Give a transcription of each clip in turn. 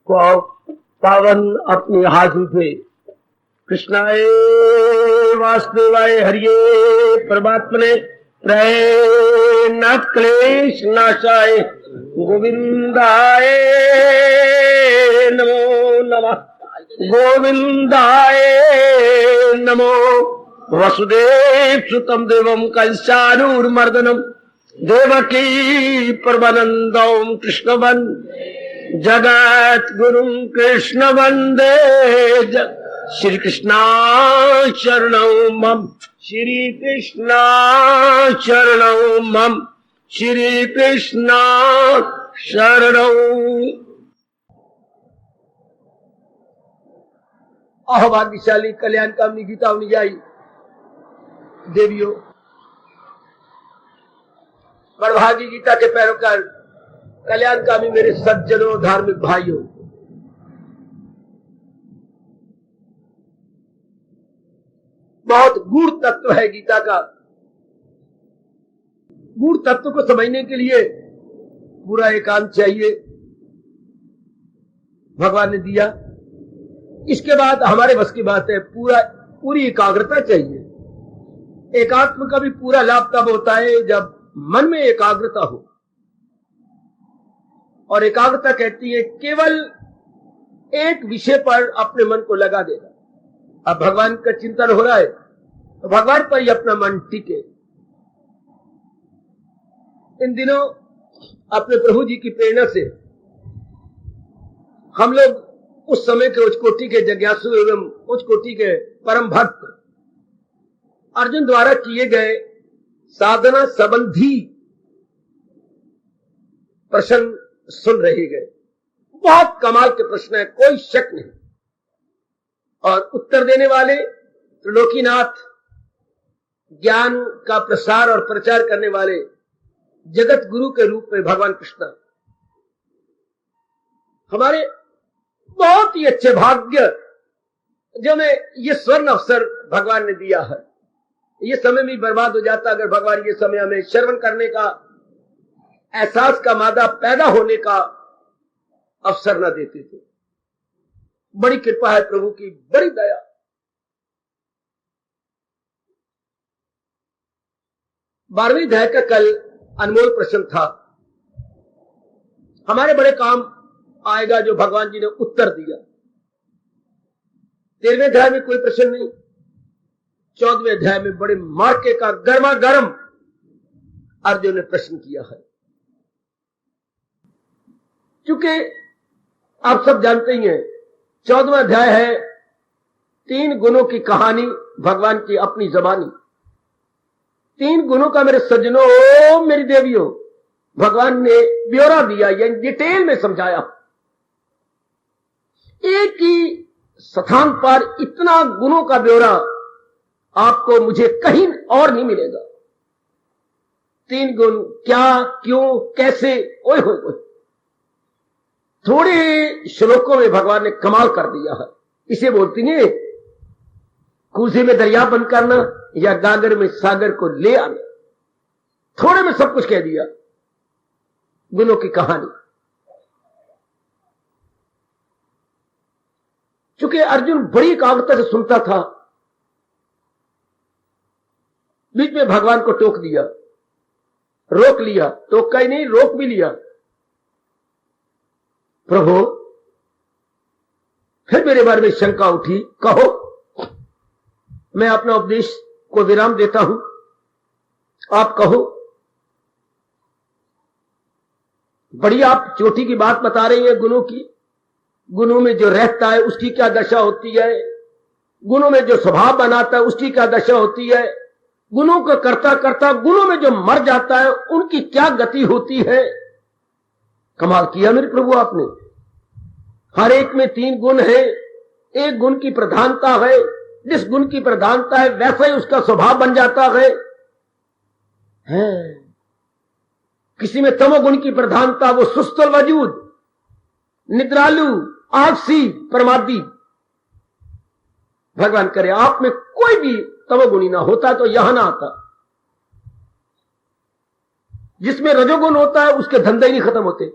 पावन अपने हाथ उठे। कृष्णाय वासुदेवाय हरिये परमात्मने प्रय न क्लेश नाशाय गोविंदाय नमो नमः। गोविंदाय नमो। वसुदेव सुतम देवम कंसानूरमर्दनम देवकी परमानंदम कृष्णवन जगत गुरु कृष्ण वंदे। श्री कृष्णा शरणौ मम। श्री कृष्णा शरणौ मम। श्री कृष्णा शरणौ। अभाग्यशाली कल्याणकामिनी गीता अनुयायी देवियों, बड़भागी गीता के पैरोकार, कल्याणकामी मेरे सज्जनों, धार्मिक भाइयों, बहुत गूढ़ तत्व है गीता का। गूढ़ तत्व को समझने के लिए पूरा एकांत चाहिए, भगवान ने दिया। इसके बाद हमारे बस की बात है, पूरी एकाग्रता चाहिए। एकात्म का भी पूरा लाभ तब होता है जब मन में एकाग्रता हो, और एकाग्रता कहती है केवल एक विषय पर अपने मन को लगा देना। अब भगवान का चिंतन हो रहा है तो भगवान पर ही अपना मन टिके। इन दिनों अपने प्रभु जी की प्रेरणा से हम लोग उस समय के उच्च कोटि के जिज्ञासु एवं उच्च कोटि के परम भक्त अर्जुन द्वारा किए गए साधना संबंधी प्रश्न सुन रहे गए। बहुत कमाल के प्रश्न है, कोई शक नहीं। और उत्तर देने वाले त्रिलोकीनाथ, ज्ञान का प्रसार और प्रचार करने वाले जगत गुरु के रूप में भगवान कृष्ण। हमारे बहुत ही अच्छे भाग्य जो में ये स्वर्ण अवसर भगवान ने दिया है। ये समय भी बर्बाद हो जाता अगर भगवान ये समय हमें श्रवण करने का, एहसास का मादा पैदा होने का अवसर न देते थे। बड़ी कृपा है प्रभु की, बड़ी दया। बारहवीं अध्याय का कल अनमोल प्रश्न था, हमारे बड़े काम आएगा जो भगवान जी ने उत्तर दिया। 13वें अध्याय में कोई प्रश्न नहीं, 14वें अध्याय में बड़े मार्के का गर्मा गर्म अर्जुन ने प्रश्न किया है। क्योंकि आप सब जानते ही हैं 14वां अध्याय है 3 गुणों की कहानी, भगवान की अपनी जबानी। 3 गुणों का मेरे सज्जनों, मेरी देवियों, भगवान ने ब्यौरा दिया, यानी डिटेल में समझाया। एक ही स्थान पर इतना गुणों का ब्यौरा आपको मुझे कहीं और नहीं मिलेगा। 3 गुण क्या, क्यों, कैसे, ओए होए होए, थोड़े श्लोकों में भगवान ने कमाल कर दिया है। इसे बोलती है कुर्सी में दरिया बंद करना या गागर में सागर को ले आना। थोड़े में सब कुछ कह दिया, गुणों की कहानी। चूंकि अर्जुन बड़ी एकाग्रता से सुनता था, बीच में भगवान को टोक दिया, रोक लिया। टोका ही नहीं, रोक भी लिया। प्रभु, फिर मेरे बारे में शंका उठी, कहो, मैं अपना उपदेश को विराम देता हूं, आप कहो। बड़ी आप चोटी की बात बता रही है गुणों की। गुणों में जो रहता है उसकी क्या दशा होती है, गुणों में जो स्वभाव बनाता है उसकी क्या दशा होती है, गुणों को करता करता गुणों में जो मर जाता है उनकी क्या गति होती है। कमाल किया मेरे प्रभु आपने। हर एक में 3 गुण है, एक गुण की प्रधानता है, जिस गुण की प्रधानता है वैसा ही उसका स्वभाव बन जाता है। किसी में तमोगुण की प्रधानता, वो सुस्तल वजूद, निद्रालु, आलसी, प्रमादी। भगवान करे आप में कोई भी तमोगुणी ना होता तो यहां ना आता। जिसमें रजोगुण होता है उसके धंधे ही नहीं खत्म होते।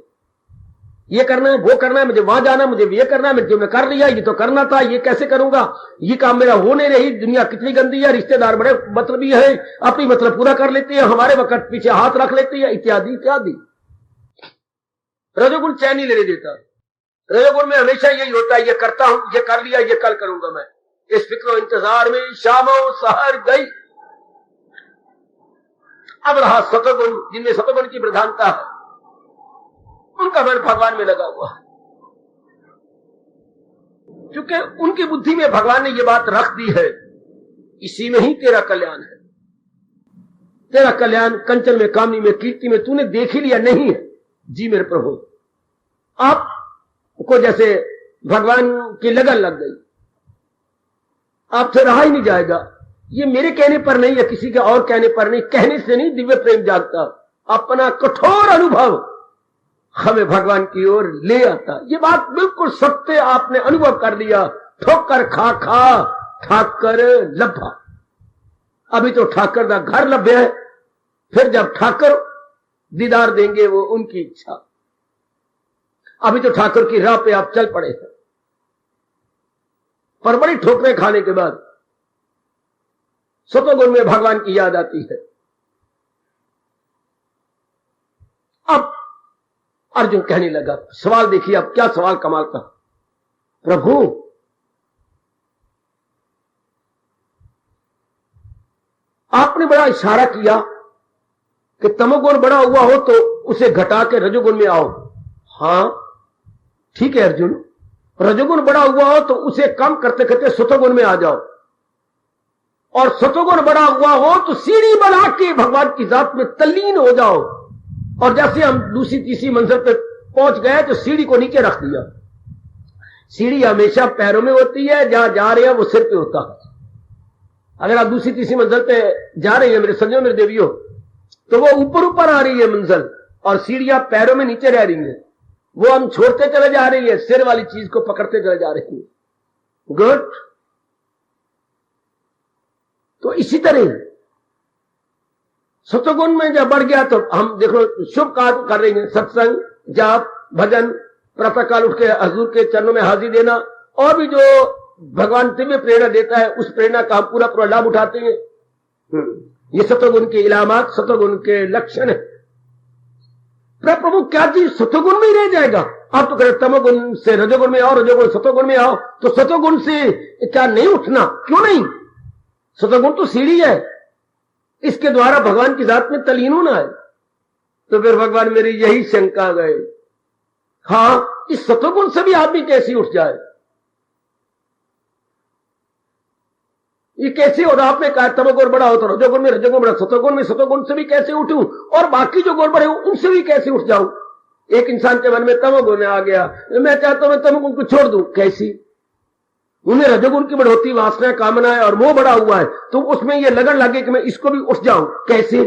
ये करना है, वो करना है, मुझे वहां जाना है, मुझे ये करना है, मैं कर लिया, ये तो करना था, ये कैसे करूंगा, ये काम मेरा हो नहीं रही, दुनिया कितनी गंदी है, रिश्तेदार बड़े मतलबी है, अपनी मतलब पूरा कर लेती है, हमारे वक्त पीछे हाथ रख लेती है, इत्यादि इत्यादि। रजोगुण चैन नहीं लेने देता। रजोगुण में हमेशा यही होता है, ये करता हूं, ये कर लिया, ये कल करूंगा मैं। इस फिक्र इंतजार में शामों सहर गई। अब रहा सतोगुण, जिनमें सतोगुण की प्रधानता है, उनका मन भगवान में लगा हुआ है, क्योंकि उनकी बुद्धि में भगवान ने ये बात रख दी है, इसी में ही तेरा कल्याण है। तेरा कल्याण कंचन में, कामनी में, कीर्ति में तूने देख ही लिया नहीं है। जी मेरे प्रभु, आपको जैसे भगवान की लगन लग गई, आपसे रहा ही नहीं जाएगा। ये मेरे कहने पर नहीं है, किसी के और कहने पर नहीं, कहने से नहीं दिव्य प्रेम जागता, अपना कठोर अनुभव हमें भगवान की ओर ले आता। ये बात बिल्कुल सत्य, आपने अनुभव कर लिया। ठोकर खा खा ठाकर लभा। अभी तो ठाकर का घर लभ्य है, फिर जब ठाकर दीदार देंगे वो उनकी इच्छा। अभी तो ठाकुर की राह पे आप चल पड़े हैं, पर बड़ी ठोकरें खाने के बाद सतोगुण में भगवान की याद आती है। अब अर्जुन कहने लगा, सवाल देखिए, अब क्या सवाल कमाल का। प्रभु, आपने बड़ा इशारा किया कि तमोगुण बड़ा हुआ हो तो उसे घटा के रजोगुण में आओ। हां ठीक है अर्जुन, रजोगुण बड़ा हुआ हो तो उसे कम करते करते सतोगुण में आ जाओ, और सतोगुण बड़ा हुआ हो तो सीढ़ी बना के भगवान की जात में तल्लीन हो जाओ। और जैसे हम दूसरी तीसरी मंजिल पे पहुंच गए तो सीढ़ी को नीचे रख दिया। सीढ़ी हमेशा पैरों में होती है, जहां जा रहे हैं वो सिर पे होता है। अगर आप दूसरी तीसरी मंजिल पे जा रहे हैं मेरे सज्जनों, मेरे देवियों, तो वो ऊपर ऊपर आ रही है मंजिल, और सीढ़ियां पैरों में नीचे रह रही है। वो हम छोड़ते चले जा रही है, सिर वाली चीज को पकड़ते चले जा रही है। गुड। तो इसी तरह सतोगुण में जब बढ़ गया तो हम देखो शुभ कार्य कर रहे हैं, सत्संग, जाप, भजन, प्रातःकाल उठ के हजूर के चरणों में हाजिर देना, और भी जो भगवान दिव्य प्रेरणा देता है उस प्रेरणा का हम पूरा पूरा लाभ उठाते हैं। ये सतोगुण के इलामात, सतोगुण के लक्षण है। प्रभु क्या चीज सतोगुण में ही रह जाएगा? आप तो कह रहे तमोगुण से रजोगुण में आओ, रजोगुण सतोगुण में आओ, तो सतोगुण से क्या नहीं उठना? क्यों नहीं? सतोगुण तो सीढ़ी है, इसके द्वारा भगवान की जात में तलीन होना है। तो फिर भगवान मेरी यही शंका गए, हां इस सतोगुण से भी आदमी कैसे उठ जाए? ये कैसे हो रहा? आपने कहा तमोगुण बड़ा होता, रजोगुण में रजोगुण बड़ा, सतोगुण में सतोगुण से भी कैसे उठूं, और बाकी जो गुण बड़े उनसे भी कैसे उठ जाऊं? एक इंसान के मन में तमोगुण आ गया, मैं चाहता हूं मैं तमोगुण को छोड़ दूं, कैसी? उन्हें रजोगुण की बढ़ोती वासना, कामना है और मोह बड़ा हुआ है, तो उसमें ये लगन लगे कि मैं इसको भी उठ जाऊं, कैसे?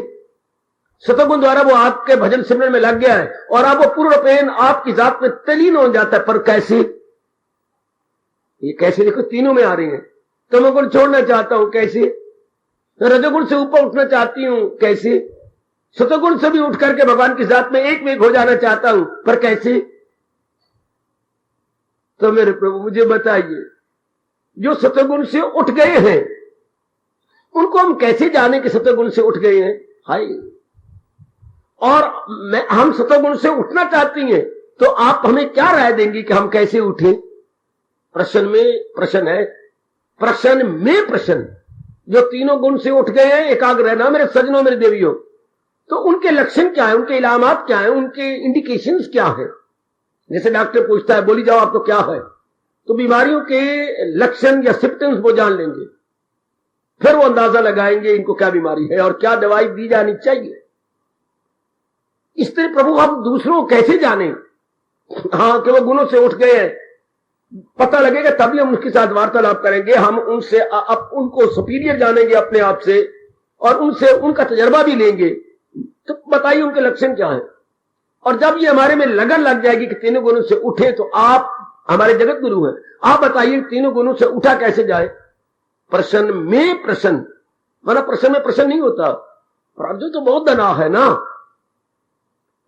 सतोगुण द्वारा वो आपके भजन सिमरन में लग गया है और अब वो पूर्णपेन आपकी जात में तलीन हो जाता है, पर कैसे? ये कैसे? देखो तीनों में आ रही है। तमोगुण छोड़ना चाहता हूं, कैसे? रजोगुण से ऊपर उठना चाहती हूं, कैसे? सतोगुण से भी उठ करके भगवान की जात में एक हो जाना चाहता हूं, पर कैसे? तो मेरे प्रभु मुझे बताइए, जो सतोगुण से उठ गए हैं उनको हम कैसे जाने कि सतोगुण से उठ गए हैं? हाय, और हम सतोगुण से उठना चाहती हैं, तो आप हमें क्या राय देंगी कि हम कैसे उठें? प्रश्न में प्रश्न है, प्रश्न में प्रश्न। जो तीनों गुण से उठ गए हैं, एकाग्र रहना मेरे सज्जनों, मेरे देवियों, तो उनके लक्षण क्या है, उनके इलामात क्या है, उनके इंडिकेशंस क्या है? जैसे डॉक्टर पूछता है, बोली जाओ आपको क्या है, तो बीमारियों के लक्षण या सिम्पटम्स वो जान लेंगे, फिर वो अंदाजा लगाएंगे इनको क्या बीमारी है और क्या दवाई दी जानी चाहिए। इस तरह प्रभु हम दूसरों को कैसे जाने? हाँ कि वो गुणों से उठ गए हैं, पता लगेगा तभी हम उसके साथ वार्तालाप करेंगे, हम उनसे उनको सुपीरियर जानेंगे अपने आप से, और उनसे उनका तजर्बा भी लेंगे। तो बताइए उनके लक्षण क्या है? और जब ये हमारे में लगन लग जाएगी कि तीनों गुणों से उठे, तो आप हमारे जगत गुरु हैं, आप बताइए तीनों गुणों से उठा कैसे जाए? प्रश्न में प्रश्न, मतलब प्रश्न में प्रश्न नहीं होता। अर्जुन तो बहुत दना है ना,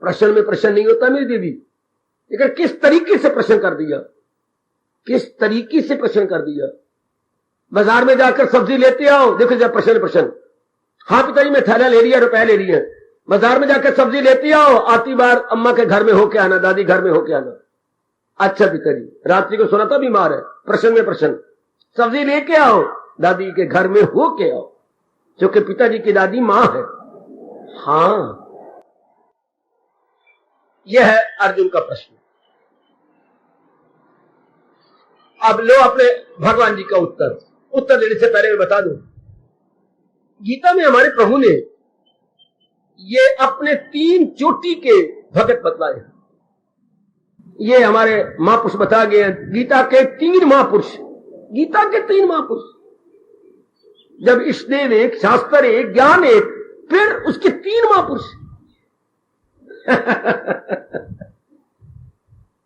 प्रश्न में प्रश्न नहीं होता मेरी देवी। लेकिन किस तरीके से प्रश्न कर दिया, किस तरीके से प्रश्न कर दिया। बाजार में जाकर सब्जी लेते आओ, देखो जब प्रश्न, हाँ पिताजी मैं थैला ले लिया, रुपए ले लिए। बाजार में जाकर सब्जी लेते आओ, आती बार अम्मा के घर में होके आना, दादी घर में होके आना। अच्छा पिताजी रात्रि को सोना था बीमार है, प्रश्न में प्रश्न, सब्जी लेके आओ, दादी के घर में होके आओ, क्योंकि पिताजी की दादी मां है। हाँ, यह है अर्जुन का प्रश्न। अब लो अपने भगवान जी का उत्तर देने से पहले मैं बता दूं, गीता में हमारे प्रभु ने ये अपने 3 चोटी के भगत बतलाए हैं। ये हमारे महापुरुष बता गए हैं, गीता के 3 महापुरुष, गीता के 3 महापुरुष। जब इष्टदेव एक, शास्त्र एक, ज्ञान एक, फिर उसके 3 महापुरुष।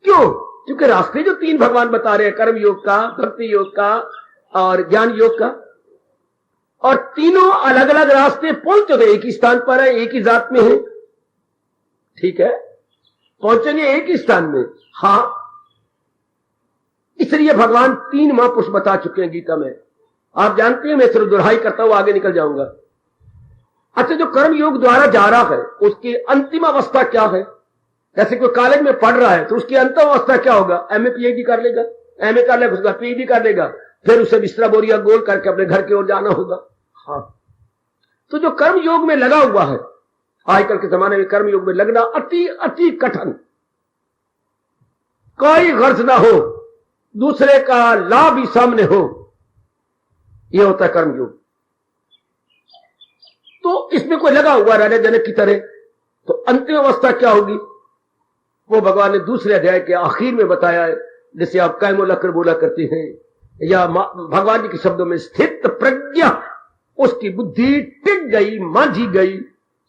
क्यों? क्योंकि रास्ते जो 3 भगवान बता रहे हैं, कर्म योग का, भक्ति योग का और ज्ञान योग का, और तीनों अलग अलग रास्ते पहुंचे तो एक ही स्थान पर है, एक ही जात में है। ठीक है, पहुंचेंगे एक ही स्थान में। हाँ, इसलिए भगवान 3 महापुरुष बता चुके हैं गीता में। आप जानते हैं मैं सिर्फ दुहाई करता हुआ आगे निकल जाऊंगा। अच्छा, जो कर्म योग द्वारा जा रहा है उसकी अंतिम अवस्था क्या है? जैसे कोई कॉलेज में पढ़ रहा है तो उसकी अंतिम अवस्था क्या होगा? एमए पीएचडी कर लेगा, एमए कर लेगा, उसका पीएचडी कर लेगा, फिर उसे बिस्तरा बोरिया गोल करके अपने घर की ओर जाना होगा। हाँ, तो जो कर्म योग में लगा हुआ है, आजकल के जमाने में कर्म योग में लगना अति अति कठिन, कोई गर्ज ना हो, दूसरे का लाभ ही सामने हो, यह होता है कर्म योग। तो इसमें कोई लगा हुआ रहने जनक की तरह, तो अंतिम अवस्था क्या होगी वो भगवान ने दूसरे अध्याय के आखिर में बताया है। जिसे आप कायमो लकर बोला करते हैं, या भगवान जी के शब्दों में स्थित प्रज्ञा, उसकी बुद्धि टिक गई, मांझी गई,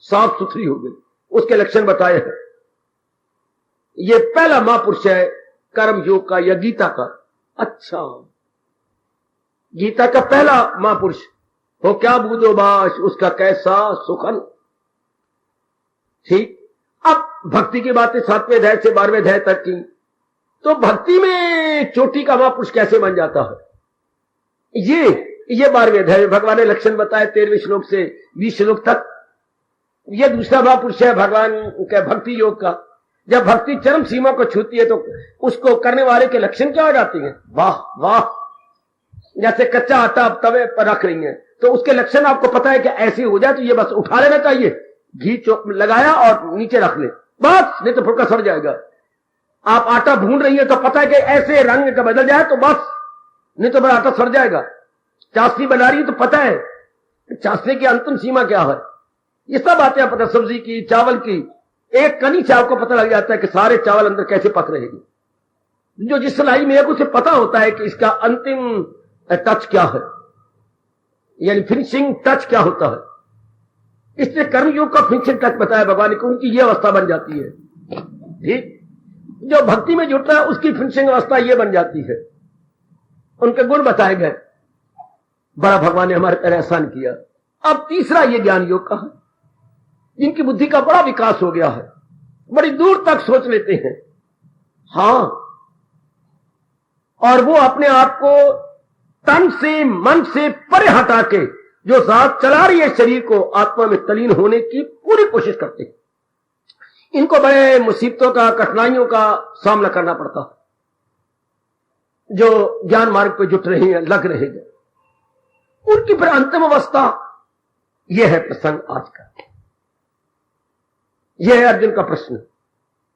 साफ सुथरी हो गई, उसके लक्षण बताए हैं। ये पहला महापुरुष है कर्म योग का या गीता का। अच्छा, गीता का पहला महापुरुष हो क्या बूझो बाश, उसका कैसा सुखन। ठीक, अब भक्ति की बातें 7वें अध्याय से 12वें अध्याय तक की, तो भक्ति में चोटी का महापुरुष कैसे बन जाता है, ये 12वें अध्याय में भगवान ने लक्षण बताए 13वें श्लोक से 20 श्लोक तक। ये दूसरा महापुरुष है भगवान के भक्ति योग का। जब भक्ति चरम सीमा को छूती है तो उसको करने वाले के लक्षण क्या हो जाते हैं? वाह वाह, जैसे कच्चा आटा आप तवे पर रख रही हैं तो उसके लक्षण आपको पता है कि ऐसे हो जाए तो ये बस उठा लेना चाहिए, घी लगाया और नीचे रख ले बस, नहीं तो फुल्का सड़ जाएगा। आप आटा भून रही है तो पता है कि ऐसे रंग का बदल जाए तो बस, नहीं तो आटा सड़ जाएगा। चाशनी बना रही है तो पता है चाशनी की अंतिम सीमा क्या है। ये सब बातें पता, सब्जी की, चावल की, एक कनी से आपको पता लग जाता है कि सारे चावल अंदर कैसे पक रहेंगे। जो जिस सिलाई में है उसे पता होता है कि इसका अंतिम टच क्या है, यानी फिनिशिंग टच क्या होता है। इसलिए कर्मयोग का फिनिशिंग टच बताया भगवान को, उनकी ये अवस्था बन जाती है। ठीक, जो भक्ति में जुट रहा है उसकी फिनिशिंग अवस्था ये बन जाती है। उनके गुण बताए गए, बड़ा भगवान ने हमारे पर एहसान किया। अब तीसरा ये ज्ञान योग का है, जिनकी बुद्धि का बड़ा विकास हो गया है, बड़ी दूर तक सोच लेते हैं। हाँ, और वो अपने आप को तन से मन से परे हटा के जो जात चला रही है शरीर को, आत्मा में तलीन होने की पूरी कोशिश करते हैं। इनको बड़े मुसीबतों का, कठिनाइयों का सामना करना पड़ता है। जो ज्ञान मार्ग पे जुट रहे हैं, लग रहे हैं, उनकी फिर अंतिम अवस्था यह है प्रसंग आज का। यह है अर्जुन का प्रश्न।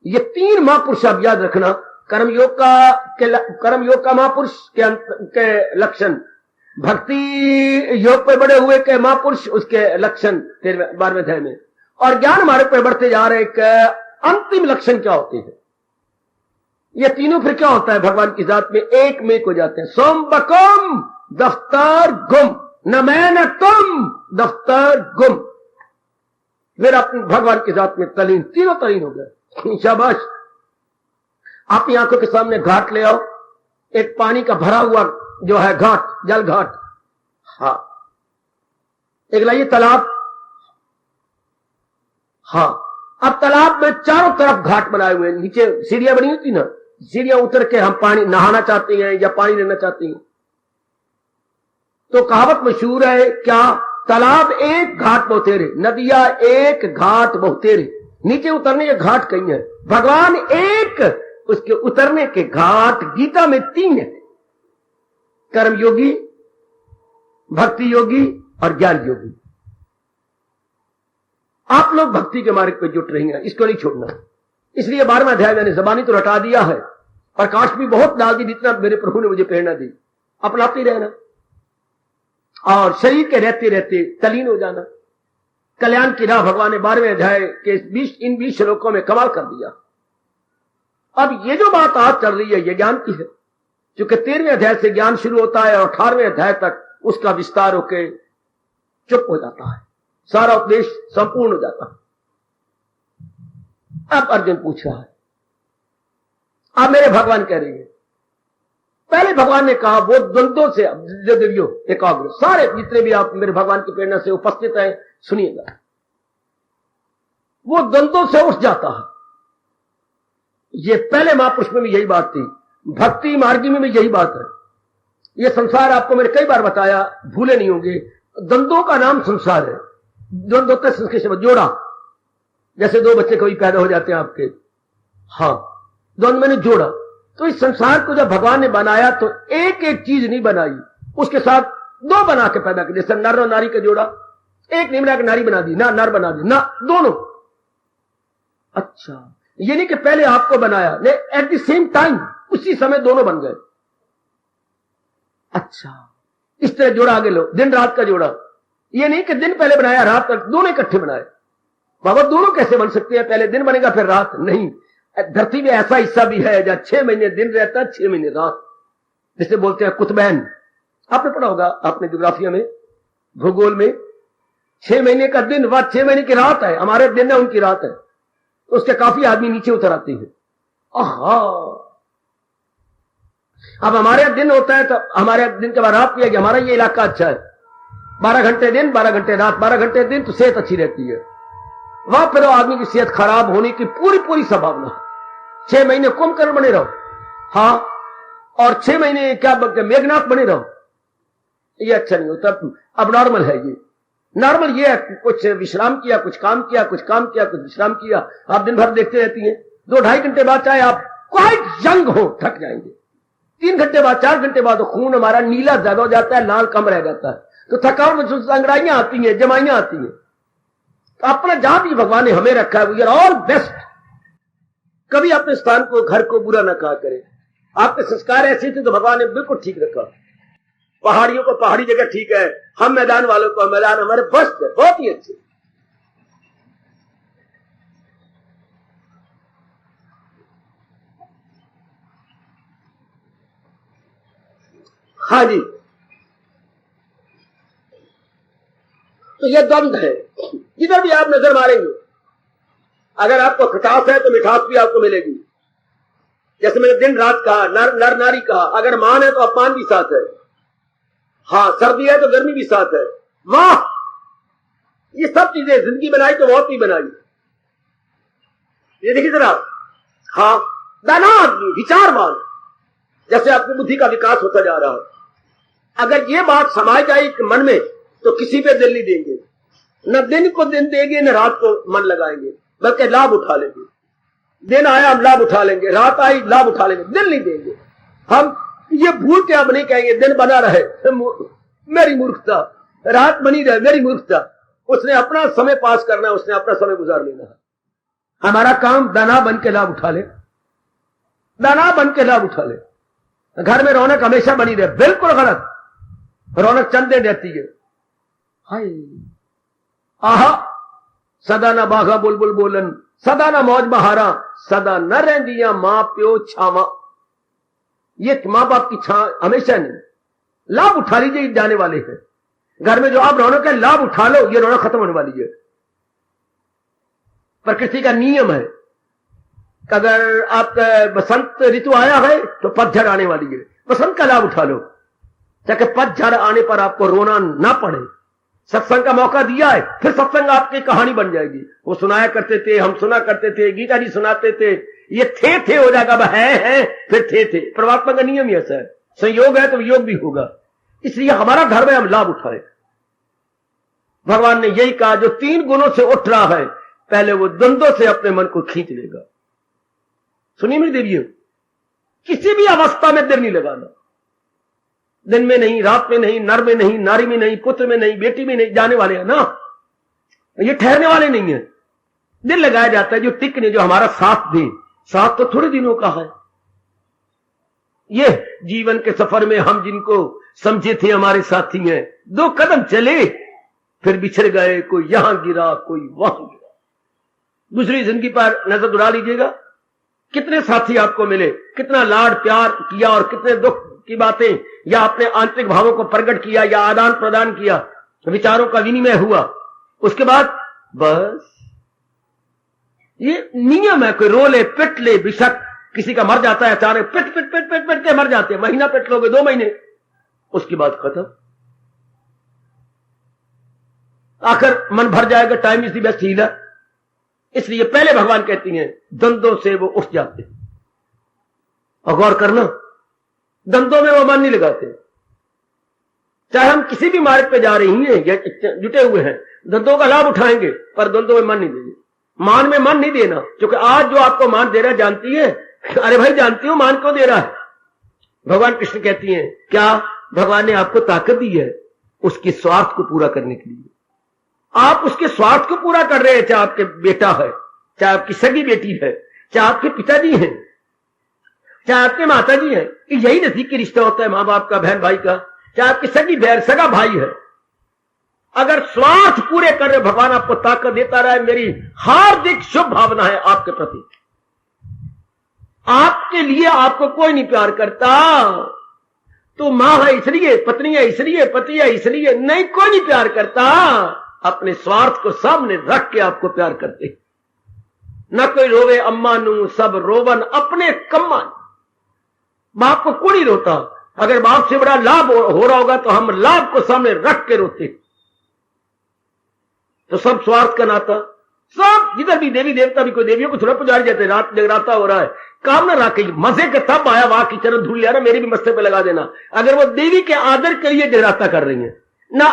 ये 3 महापुरुष आप याद रखना, कर्मयोग का महापुरुष के लक्षण, भक्ति योग पर बढ़े हुए के महापुरुष उसके लक्षण 12वें अध्याय में, और ज्ञान मार्ग पर बढ़ते जा रहे के अंतिम लक्षण क्या होते हैं। ये तीनों फिर क्या होता है भगवान की जात में एक में हो जाते हैं। सोम बकुम दफ्तर गुम, न मैं न तुम दफ्तर गुम। फिर अपने भगवान की जात में तलीन, तीनों तलीन हो गए। शाबाश। अपनी आंखों के सामने घाट ले आओ, एक पानी का भरा हुआ जो है घाट, जल घाट। हाँ, एक लाइए तालाब। हाँ, अब तालाब में चारों तरफ घाट बनाए हुए हैं, नीचे सीढ़ियां बनी होती ना, सीढ़ियां उतर के हम पानी नहाना चाहते हैं या पानी लेना चाहते हैं, तो कहावत मशहूर है क्या, तालाब एक घाट बहुतेरे, नदियां एक घाट बहुतेरे, नीचे उतरने के घाट कई है, भगवान एक, उसके उतरने के घाट गीता में 3 है, कर्म योगी, भक्ति योगी और ज्ञान योगी। आप लोग भक्ति के मार्ग पे जुट रही हैं, इसको नहीं छोड़ना। इसलिए 12वां अध्याय मैंने जबानी तो रटा दिया है, प्रकाश भी बहुत डाल दी, जितना मेरे प्रभु ने मुझे प्रेरणा दी, अपनाते रहना और शरीर के रहते रहते तलीन हो जाना। कल्याण की राह भगवान ने 12वें अध्याय के इन 20 श्लोकों में कमाल कर दिया। अब ये जो बात आज चल रही है ये ज्ञान की है, क्योंकि 13वें अध्याय से ज्ञान शुरू होता है और 18वें अध्याय तक उसका विस्तार होकर चुप हो जाता है, सारा उपदेश संपूर्ण हो जाता है। अब अर्जुन पूछ रहा है, अब मेरे भगवान कह रही है, पहले भगवान ने कहा वो द्वंद्वों से देवियों एकाग्र, सारे जितने भी आप मेरे भगवान की प्रेरणा से उपस्थित हैं सुनिएगा, वो द्वंद्वों से उठ जाता है। ये पहले महापुरुष में भी यही बात थी, भक्ति मार्गी में भी यही बात है। ये संसार आपको मैंने कई बार बताया, भूले नहीं होंगे, द्वंद्वों का नाम संसार है। द्वंद्व होता है संस्कृत शब्द जोड़ा, जैसे 2 बच्चे कभी पैदा हो जाते हैं आपके, हाँ द्वंद्व मैंने जोड़ा। तो इस संसार को जब भगवान ने बनाया तो एक एक चीज नहीं बनाई, उसके साथ 2 बना के पैदा किया, जैसे नर और नारी का जोड़ा, एक नहीं बना के नारी बना दी, ना नर बना दी, ना दोनों। अच्छा, ये नहीं कि पहले आपको बनाया, नहीं, एट द सेम टाइम उसी समय दोनों बन गए। अच्छा, इस तरह जोड़ा आगे लो, दिन रात का जोड़ा, ये नहीं कि दिन पहले बनाया रात तक, दोनों इकट्ठे बनाए। बाबा दोनों कैसे बन सकते हैं, पहले दिन बनेगा फिर रात? नहीं, धरती में ऐसा हिस्सा भी है जहां 6 महीने दिन रहता है, 6 महीने रात, जिसे बोलते हैं कुतुबैन। आपने पढ़ा होगा, आपने ज्योग्राफिया में, भूगोल में, 6 महीने का दिन व 6 महीने की रात है, हमारे दिन है उनकी रात है, तो उसके काफी आदमी नीचे उतर आते हैं। आहा, अब हमारे दिन होता है तो हमारे दिन के बाद रात भी है कि हमारा ये इलाका अच्छा है, 12 घंटे दिन 12 घंटे रात, 12 घंटे दिन, तो सेहत अच्छी रहती है। वहां पर आदमी की सेहत खराब होने की पूरी संभावना है। 6 महीने कुंभकर्ण बने रहो, हाँ, और 6 महीने क्या मेघनाथ बने रहो, ये अच्छा नहीं होता। अब नॉर्मल है ये, नॉर्मल ये है, कुछ विश्राम किया, कुछ काम किया, कुछ काम किया, कुछ विश्राम किया, आप दिन भर देखते रहती हैं। 2-2.5 घंटे बाद चाहे आप क्वाइट यंग हो, थक जाएंगे। 3 घंटे बाद, 4 घंटे बाद तो खून हमारा नीला ज्यादा हो जाता है, लाल कम रह जाता है, तो थकान में अंगड़ाइयां आती हैं, जमाइयां आती हैं। तो अपना जहां भी भगवान ने हमें रखा है, वी आर ऑल बेस्ट। कभी अपने स्थान को, घर को बुरा ना कहा करें। आपके संस्कार ऐसे थे तो भगवान ने बिल्कुल ठीक रखा। पहाड़ियों को पहाड़ी जगह ठीक है, हम मैदान वालों को मैदान हमारे बेस्ट है, बहुत ही अच्छे। हाँ जी, तो यह द्वंद्व है, जिधर भी आप नजर मारेंगे, अगर आपको खटास है तो मिठास भी आपको मिलेगी। जैसे मैंने दिन रात कहा, नर नारी कहा, अगर मान है तो अपमान भी साथ है, हाँ, सर्दी है तो गर्मी भी साथ है। वाह, ये सब चीजें जिंदगी बनाई तो बहुत ही बनाई। ये देखिए जरा, हाँ, दाना आदमी, विचारवान, जैसे आपकी बुद्धि का विकास होता जा रहा है। अगर ये बात समाज जाए मन में तो किसी पे दिल नहीं देंगे, न दिन को दिन देंगे, न रात को मन लगाएंगे, बल्कि लाभ उठा लेंगे। दिन आया हम लाभ उठा लेंगे, रात आई लाभ उठा लेंगे, दिल नहीं देंगे। हम ये भूल के अब नहीं कहेंगे दिन बना रहे मेरी मूर्खता, रात बनी रहे मेरी मूर्खता। उसने अपना समय पास करना है, उसने अपना समय गुजार लेना है। हमारा काम दाना बन के लाभ उठा ले, दाना बन के लाभ उठा ले। घर में रौनक हमेशा बनी रहे, बिल्कुल गलत। रौनक चंद दिन रहती है, हाय आहा, सदा ना बाघा बुलबुल बोलन, सदा ना मौज बहारा, सदा न रहंदियां मां प्यो छावा। ये मां बाप की छा हमेशा नहीं, लाभ उठा लीजिए, जाने वाले हैं। घर में जो आप रौनक है लाभ उठा लो, ये रौनक खत्म होने वाली है। प्रकृति का नियम है, अगर आपका बसंत ऋतु आया है तो पतझड़ आने वाली है, बसंत का लाभ उठा लो, ताकि पतझड़ आने पर आपको रोना ना पड़े। सत्संग का मौका दिया है, फिर सत्संग आपकी कहानी बन जाएगी। वो सुनाया करते थे, हम सुना करते थे, गीता जी सुनाते थे, ये थे हो जाएगा, अब है फिर थे। परमात्मा का नियम ही ऐसा है, संयोग है तो वियोग भी होगा। इसलिए हमारा धर्म है हम लाभ उठाए। भगवान ने यही कहा, जो 3 गुणों से उठ रहा है पहले वो द्वंद्वों से अपने मन को खींच लेगा। सुनिए मेरी देवियों, किसी भी अवस्था में देर नहीं लगाना, दिन में नहीं, रात में नहीं, नर में नहीं, नारी में नहीं, पुत्र में नहीं, बेटी में नहीं, जाने वाले हैं ना, ये ठहरने वाले नहीं है। दिल लगाया जाता है जो टिकने, जो हमारा साथ दे। साथ तो थोड़े दिनों का है। ये जीवन के सफर में हम जिनको समझे थे हमारे साथी हैं, 2 कदम चले फिर बिछड़ गए, कोई यहां गिरा, कोई वहां गिरा। दूसरी जिंदगी पर नजर उड़ा लीजिएगा, कितने साथी आपको मिले, कितना लाड प्यार किया और कितने दुख की बातें या अपने आंतरिक भावों को प्रकट किया या आदान प्रदान किया, विचारों का विनिमय हुआ। उसके बाद बस ये नियम है, कोई रो ले, पिट ले, बेशक किसी का मर जाता है अचानक, पिट के मर जाते हैं। महीना पिट लोगे, 2 महीने, उसके बाद खत्म। आखिर मन भर जाएगा, time is the best healer. इसलिए पहले भगवान कहती हैं द्वंद्वों से वो उठ जाते। और गौर करना, द्वंद्वों में वो मन नहीं लगाते। चाहे हम किसी भी मार्ग पे जा रही हैं या जुटे हुए हैं, द्वंद्वों का लाभ उठाएंगे, पर द्वंद्वों में मन नहीं देंगे। मान में मन नहीं देना, क्योंकि आज जो आपको मान दे रहा है, जानती है, अरे भाई जानती हूं मान क्यों दे रहा है। भगवान कृष्ण कहती हैं, क्या भगवान ने आपको ताकत दी है उसके स्वार्थ को पूरा करने के लिए। आप उसके स्वार्थ को पूरा कर रहे हैं, चाहे आपके बेटा है, चाहे आपकी सगी बेटी है, चाहे आपके पिताजी हैं, चाहे आपके माता जी हैं। यही नजदीकी रिश्ता होता है मां बाप का, बहन भाई का, चाहे आपकी सगी बहन, सगा भाई है। अगर स्वार्थ पूरे कर रहे, भगवान आपको ताकत देता रहे। मेरी हार्दिक शुभ भावना है आपके प्रति। आपके लिए आपको कोई नहीं प्यार करता, तो मां है इसलिए, पत्नी है इसलिए, पति है इसलिए नहीं, कोई नहीं प्यार करता। अपने स्वार्थ को सामने रख के आपको प्यार करते। न कोई रोवे अम्मा नू, सब रोवन अपने कम्मा। बाप को कोई नहीं रोता। अगर बाप से बड़ा लाभ हो रहा होगा तो हम लाभ को सामने रख के रोते। तो सब स्वार्थ का नाता, सब जिधर भी देवी देवता भी, कोई देवियों को थोड़ा पुजारी जाते, रात जगराता हो रहा है, काम ना रखे, मजे के तब आया वहां की चरण धूल लिया ना, मेरी भी मस्ते पे लगा देना। अगर वो देवी के आदर के लिए जगराता कर रही है ना,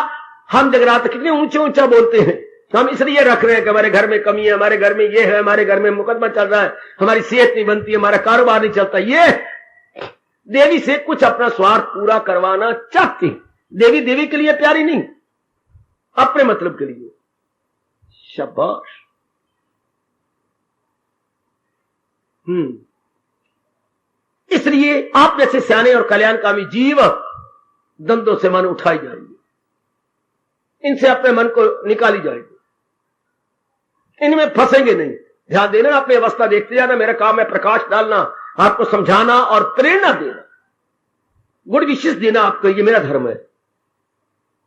हम जगराता कितने ऊंचा बोलते हैं, हम इसलिए रख रहे हैं कि हमारे घर में कमी है, हमारे घर में ये है, हमारे घर में मुकदमा चल रहा है, हमारी सेहत नहीं बनती, हमारा कारोबार नहीं चलता। ये देवी से कुछ अपना स्वार्थ पूरा करवाना चाहती। देवी के लिए प्यारी नहीं, अपने मतलब के लिए। शाबाश। इसलिए आप जैसे सियाने और कल्याणकामी जीव द्वंद्वों से मन उठाई जाएंगे, इनसे अपने मन को निकाली जाएगी, इनमें फंसेंगे नहीं। ध्यान देना, अपनी अवस्था देखते जाना। मेरा काम है प्रकाश डालना, आपको समझाना और प्रेरणा देना, गुड विशेष देना आपको। ये मेरा धर्म है।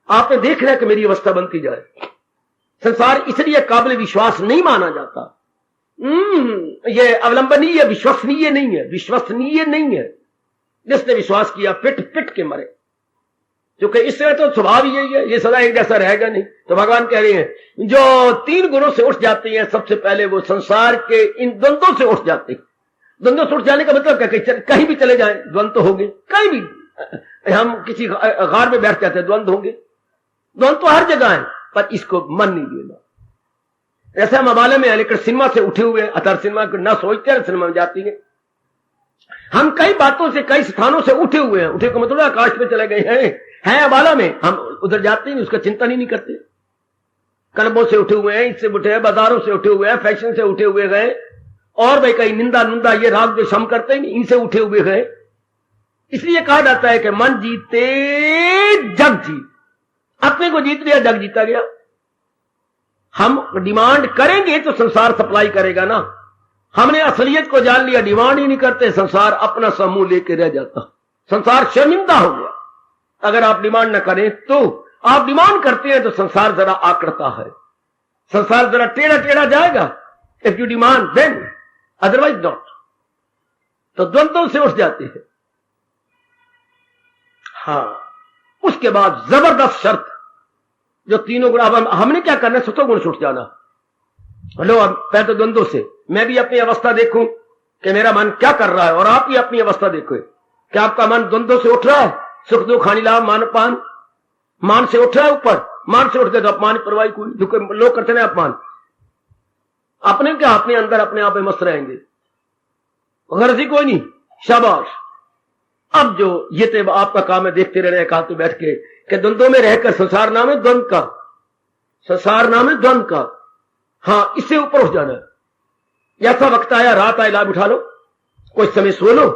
आपने देखना है कि मेरी अवस्था बनती जाए। संसार इसलिए काबिल विश्वास नहीं माना जाता, ये अवलंबनीय, विश्वसनीय नहीं है, विश्वसनीय नहीं है। जिसने विश्वास किया पिट के मरे, क्योंकि इससे तो स्वभाव ही यही है, ये सदा एक जैसा रहेगा नहीं। तो भगवान कह रहे हैं जो 3 गुणों से उठ जाते हैं, सबसे पहले वो संसार के इन द्वंद्वों से उठ जाते हैं। द्वंद्वों से उठ जाने का मतलब क्या, कहीं भी चले जाएं द्वंद्व होंगे, कहीं भी हम किसी गार में बैठ जाते हैं द्वंद्व होंगे। द्वंद्व तो हर जगह है, पर इसको मन नहीं देना। ऐसे हम अबाले में है, लेकिन सिनेमा से उठे हुए, अतर सिनेमा को न सोचते हैं, सिनेमा में जाती है। हम कई बातों से, कई स्थानों से उठे हुए हैं। उठे को मतलब आकाश में चले गए हैं अबाला में, हम उधर जाते हैं, उसका चिंतन ही नहीं करते। कलबों से उठे हुए हैं, इससे उठे हैं, बाजारों से उठे हुए हैं, फैशन से उठे हुए गए, और भाई कहीं निंदा नुंदा, ये राग जो हम करते हैं, इनसे उठे हुए गए। इसलिए कहा जाता है कि मन जीते जग जीत। अपने को जीत लिया, जग जीता गया। हम डिमांड करेंगे तो संसार सप्लाई करेगा ना। हमने असलियत को जान लिया, डिमांड ही नहीं करते, संसार अपना समूह लेके रह जाता। संसार शर्मिंदा हो गया। अगर आप डिमांड न करें तो, आप डिमांड करते हैं तो संसार जरा आकड़ता है, संसार जरा टेढ़ा जाएगा। If you demand then, otherwise not. तो द्वंद्वों से उठ जाते हैं। हाँ, उसके बाद जबरदस्त शर्त, जो तीनों गुण, अब हमने क्या करना है, सतो गुण छूट जाना। लो अब पहले तो द्वंद्व से मैं भी अपनी अवस्था देखूं कि मेरा मन क्या कर रहा है, और आप भी अपनी अवस्था देखो। क्या आपका मन द्वंद्व से उठ रहा है? सुख दुख हानि लाभ मान अपमान, मान से उठ रहा है ऊपर, मान से उठ गए तो अपमान परवाही कोई, दुख लोग करते हैं अपमान, अपने क्या अपने अंदर अपने आप में मस्त रहेंगे, गरजी कोई नहीं, शाबाश। अब जो ये तो आपका काम है देखते रहने का, तो बैठ के कि द्वंद्व में रहकर, संसार नाम है द्वंद्व का, संसार नाम है द्वंद्व का, हाँ इससे ऊपर उठ जाना है। ऐसा वक्त आया, रात आए, लाभ उठा लो, कुछ समय सो लो,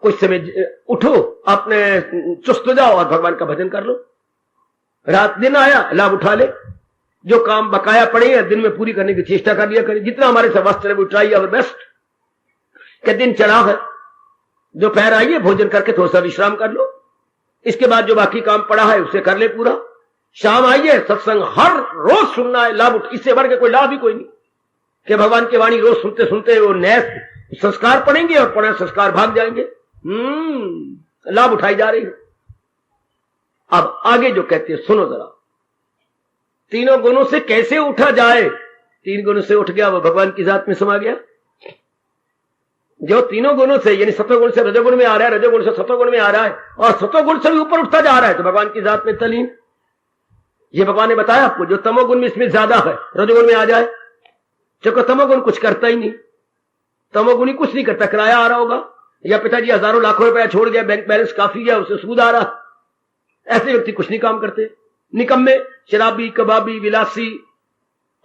कुछ समय उठो, अपने चुस्त हो जाओ और भगवान का भजन कर लो। रात दिन आया, लाभ उठा ले, जो काम बकाया पड़े हैं दिन में पूरी करने की चेष्टा कर लिया करें, जितना हमारे से वस्त्र है वो ट्राई अवर बेस्ट। कि दिन चढ़ा है, दोपहर आइए, भोजन करके थोड़ा सा विश्राम कर लो, इसके बाद जो बाकी काम पड़ा है उसे कर ले पूरा। शाम आइए, सत्संग हर रोज सुनना है, लाभ उठ, इससे बढ़ के कोई लाभ ही कोई नहीं कि भगवान की वाणी रोज सुनते सुनते वो नए संस्कार पड़ेंगे और पुनः संस्कार भाग जाएंगे। लाभ उठाई जा रही है। अब आगे जो कहते हैं सुनो जरा, तीनों गुणों से कैसे उठा जाए? तीन गुणों से उठ गया वो भगवान की जात में समा गया। जो तीनों गुणों से, यानी सत्वगुण से रजोगुण में आ रहा है, रजोगुण से सत्वगुण में आ रहा है, और सत्वगुण से भी ऊपर उठता जा रहा है, तो भगवान की जात में तलीन। ये भगवान ने बताया आपको, जो तमोगुण में इसमें ज्यादा है, रजोगुण में आ जाए, क्योंकि तमोगुण कुछ करता ही नहीं, तमोगुण ही कुछ नहीं करता। किराया आ रहा होगा, या पिताजी हजारों लाखों रुपया छोड़ गया, बैंक बैलेंस काफी है, उसे सूद आ रहा, ऐसे व्यक्ति कुछ नहीं काम करते, निकम्मे, शराबी, कबाबी, विलासी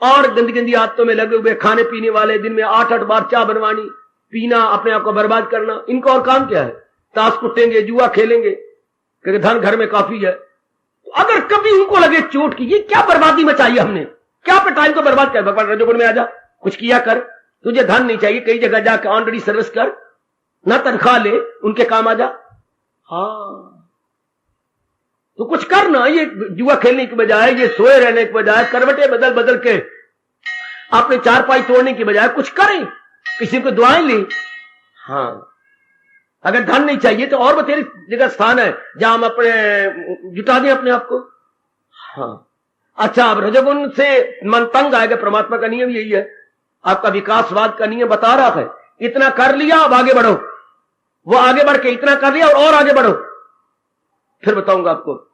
और गंदी गंदी आदतों में लगे हुए, खाने पीने वाले, दिन में 8-8 बार चाय बनवानी, पीना, अपने आप को बर्बाद करना, इनका और काम क्या है? ताश कुटेंगे, जुआ खेलेंगे, क्योंकि धन घर में काफी है। तो अगर कभी उनको लगे चोट की, ये क्या बर्बादी मचाई हमने, क्या अपने टाइम को बर्बाद कर, भगवान रजोगुण में आ जा, कुछ किया कर, तुझे धन नहीं चाहिए, कई जगह जाकर ऑलरेडी सर्विस कर, ना तनख्वाह ले, उनके काम आ जा। हाँ तो कुछ करना, ये जुआ खेलने की बजाय, ये सोए रहने की बजाय, करवटे बदल बदल के अपने चारपाई तोड़ने की बजाय कुछ करें, किसी को दुआएं ली। हाँ अगर धन नहीं चाहिए तो और बतेरी जगह स्थान है जहां हम अपने जुटा दें अपने आप को। हाँ अच्छा, अब रजोगुण से मन तंग आएगा, परमात्मा का नियम यही है, आपका विकासवाद का नियम बता रहा है, इतना कर लिया अब आगे बढ़ो, वो आगे बढ़ के इतना कर लिया और आगे बढ़ो, फिर बताऊंगा आपको।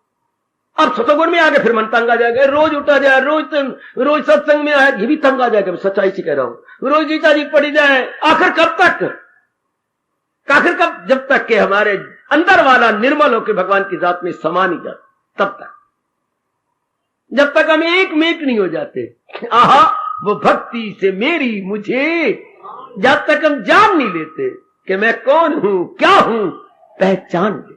अब सतोगुण में आगे फिर मन तंग आ जाएगा, रोज उठा जाए, रोज सत्संग में आए, ये भी तंग आ जाएगा, सच्चाई से कह रहा हूं, रोज गीता जी पढ़ी जाए, आखिर कब तक? आखिर कब? जब तक के हमारे अंदर वाला निर्मल होकर भगवान की जात में समा नहीं जाता, तब तक, जब तक हम एक मेक नहीं हो जाते। आहा वो भक्ति से मेरी मुझे, जब तक हम जान नहीं लेते कि मैं कौन हूं, क्या हूं, पहचान ले,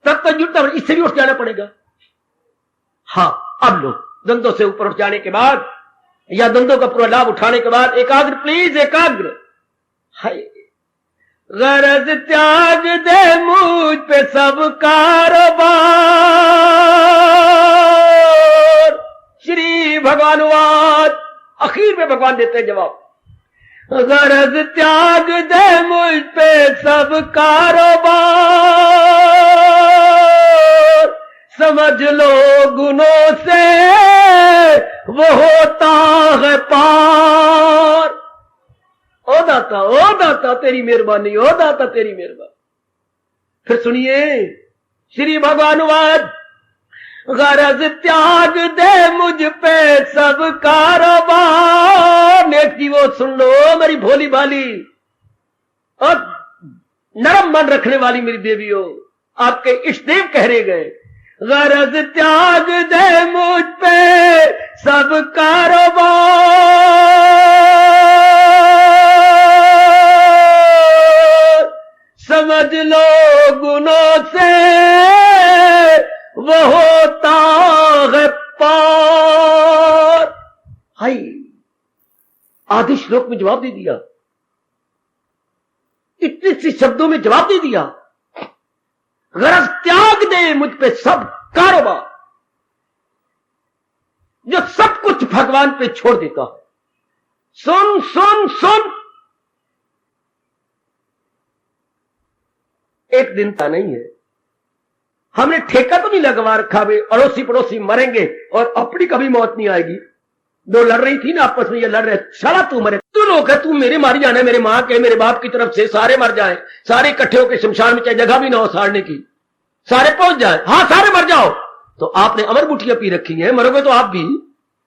तब तक जुटता, इससे भी उठ जाना पड़ेगा। हाँ अब लो, द्वंद्वों से ऊपर उठ जाने के बाद, या द्वंद्वों का पूरा लाभ उठाने के बाद, एकाग्र, प्लीज एकाग्र। हाय गरज त्याग दे मुझ पे सब कारोबार। श्री भगवानुवाद, आखिर में भगवान देते हैं जवाब, गरज त्याग दे मुझ पे सब कारोबार, समझ लो गुनों से वो होता है पार। ओ दाता तेरी मेहरबानी, ओ दाता तेरी मेहरबानी। फिर सुनिए श्री भगवानुवाद, गरज त्याग दे मुझ पे सब कारोबार। नेक जी वो सुन लो मेरी भोली भाली और नरम मन रखने वाली मेरी देवियों, आपके इष्टदेव कह रहे गए, गरज त्याग दे मुझ पे सब कारोबार, समझ लो गुनों से वो होता है पार। हाय आदि श्लोक में जवाब दे दिया, इतने से शब्दों में जवाब दे दिया, गरज त्याग दे मुझ पे सब कारोबार, जो सब कुछ भगवान पे छोड़ देता है। सुन सुन सुन, एक दिन का नहीं है, हमने ठेका तो नहीं लगवा रखा भाई अड़ोसी पड़ोसी मरेंगे और अपनी कभी मौत नहीं आएगी। दो लड़ रही थी ना आपस में, ये लड़ रहे, साला तू मरे, तू लोग है, तू मेरे मारी जाना, मेरे माँ के मेरे बाप की तरफ से सारे मर जाए, सारे इकट्ठे होकर शमशान में, चाहे जगह भी ना हो साड़ने की, सारे पहुंच जाए, हाँ सारे मर जाओ। तो आपने अमर बुटियां पी रखी है, मरोगे तो आप भी,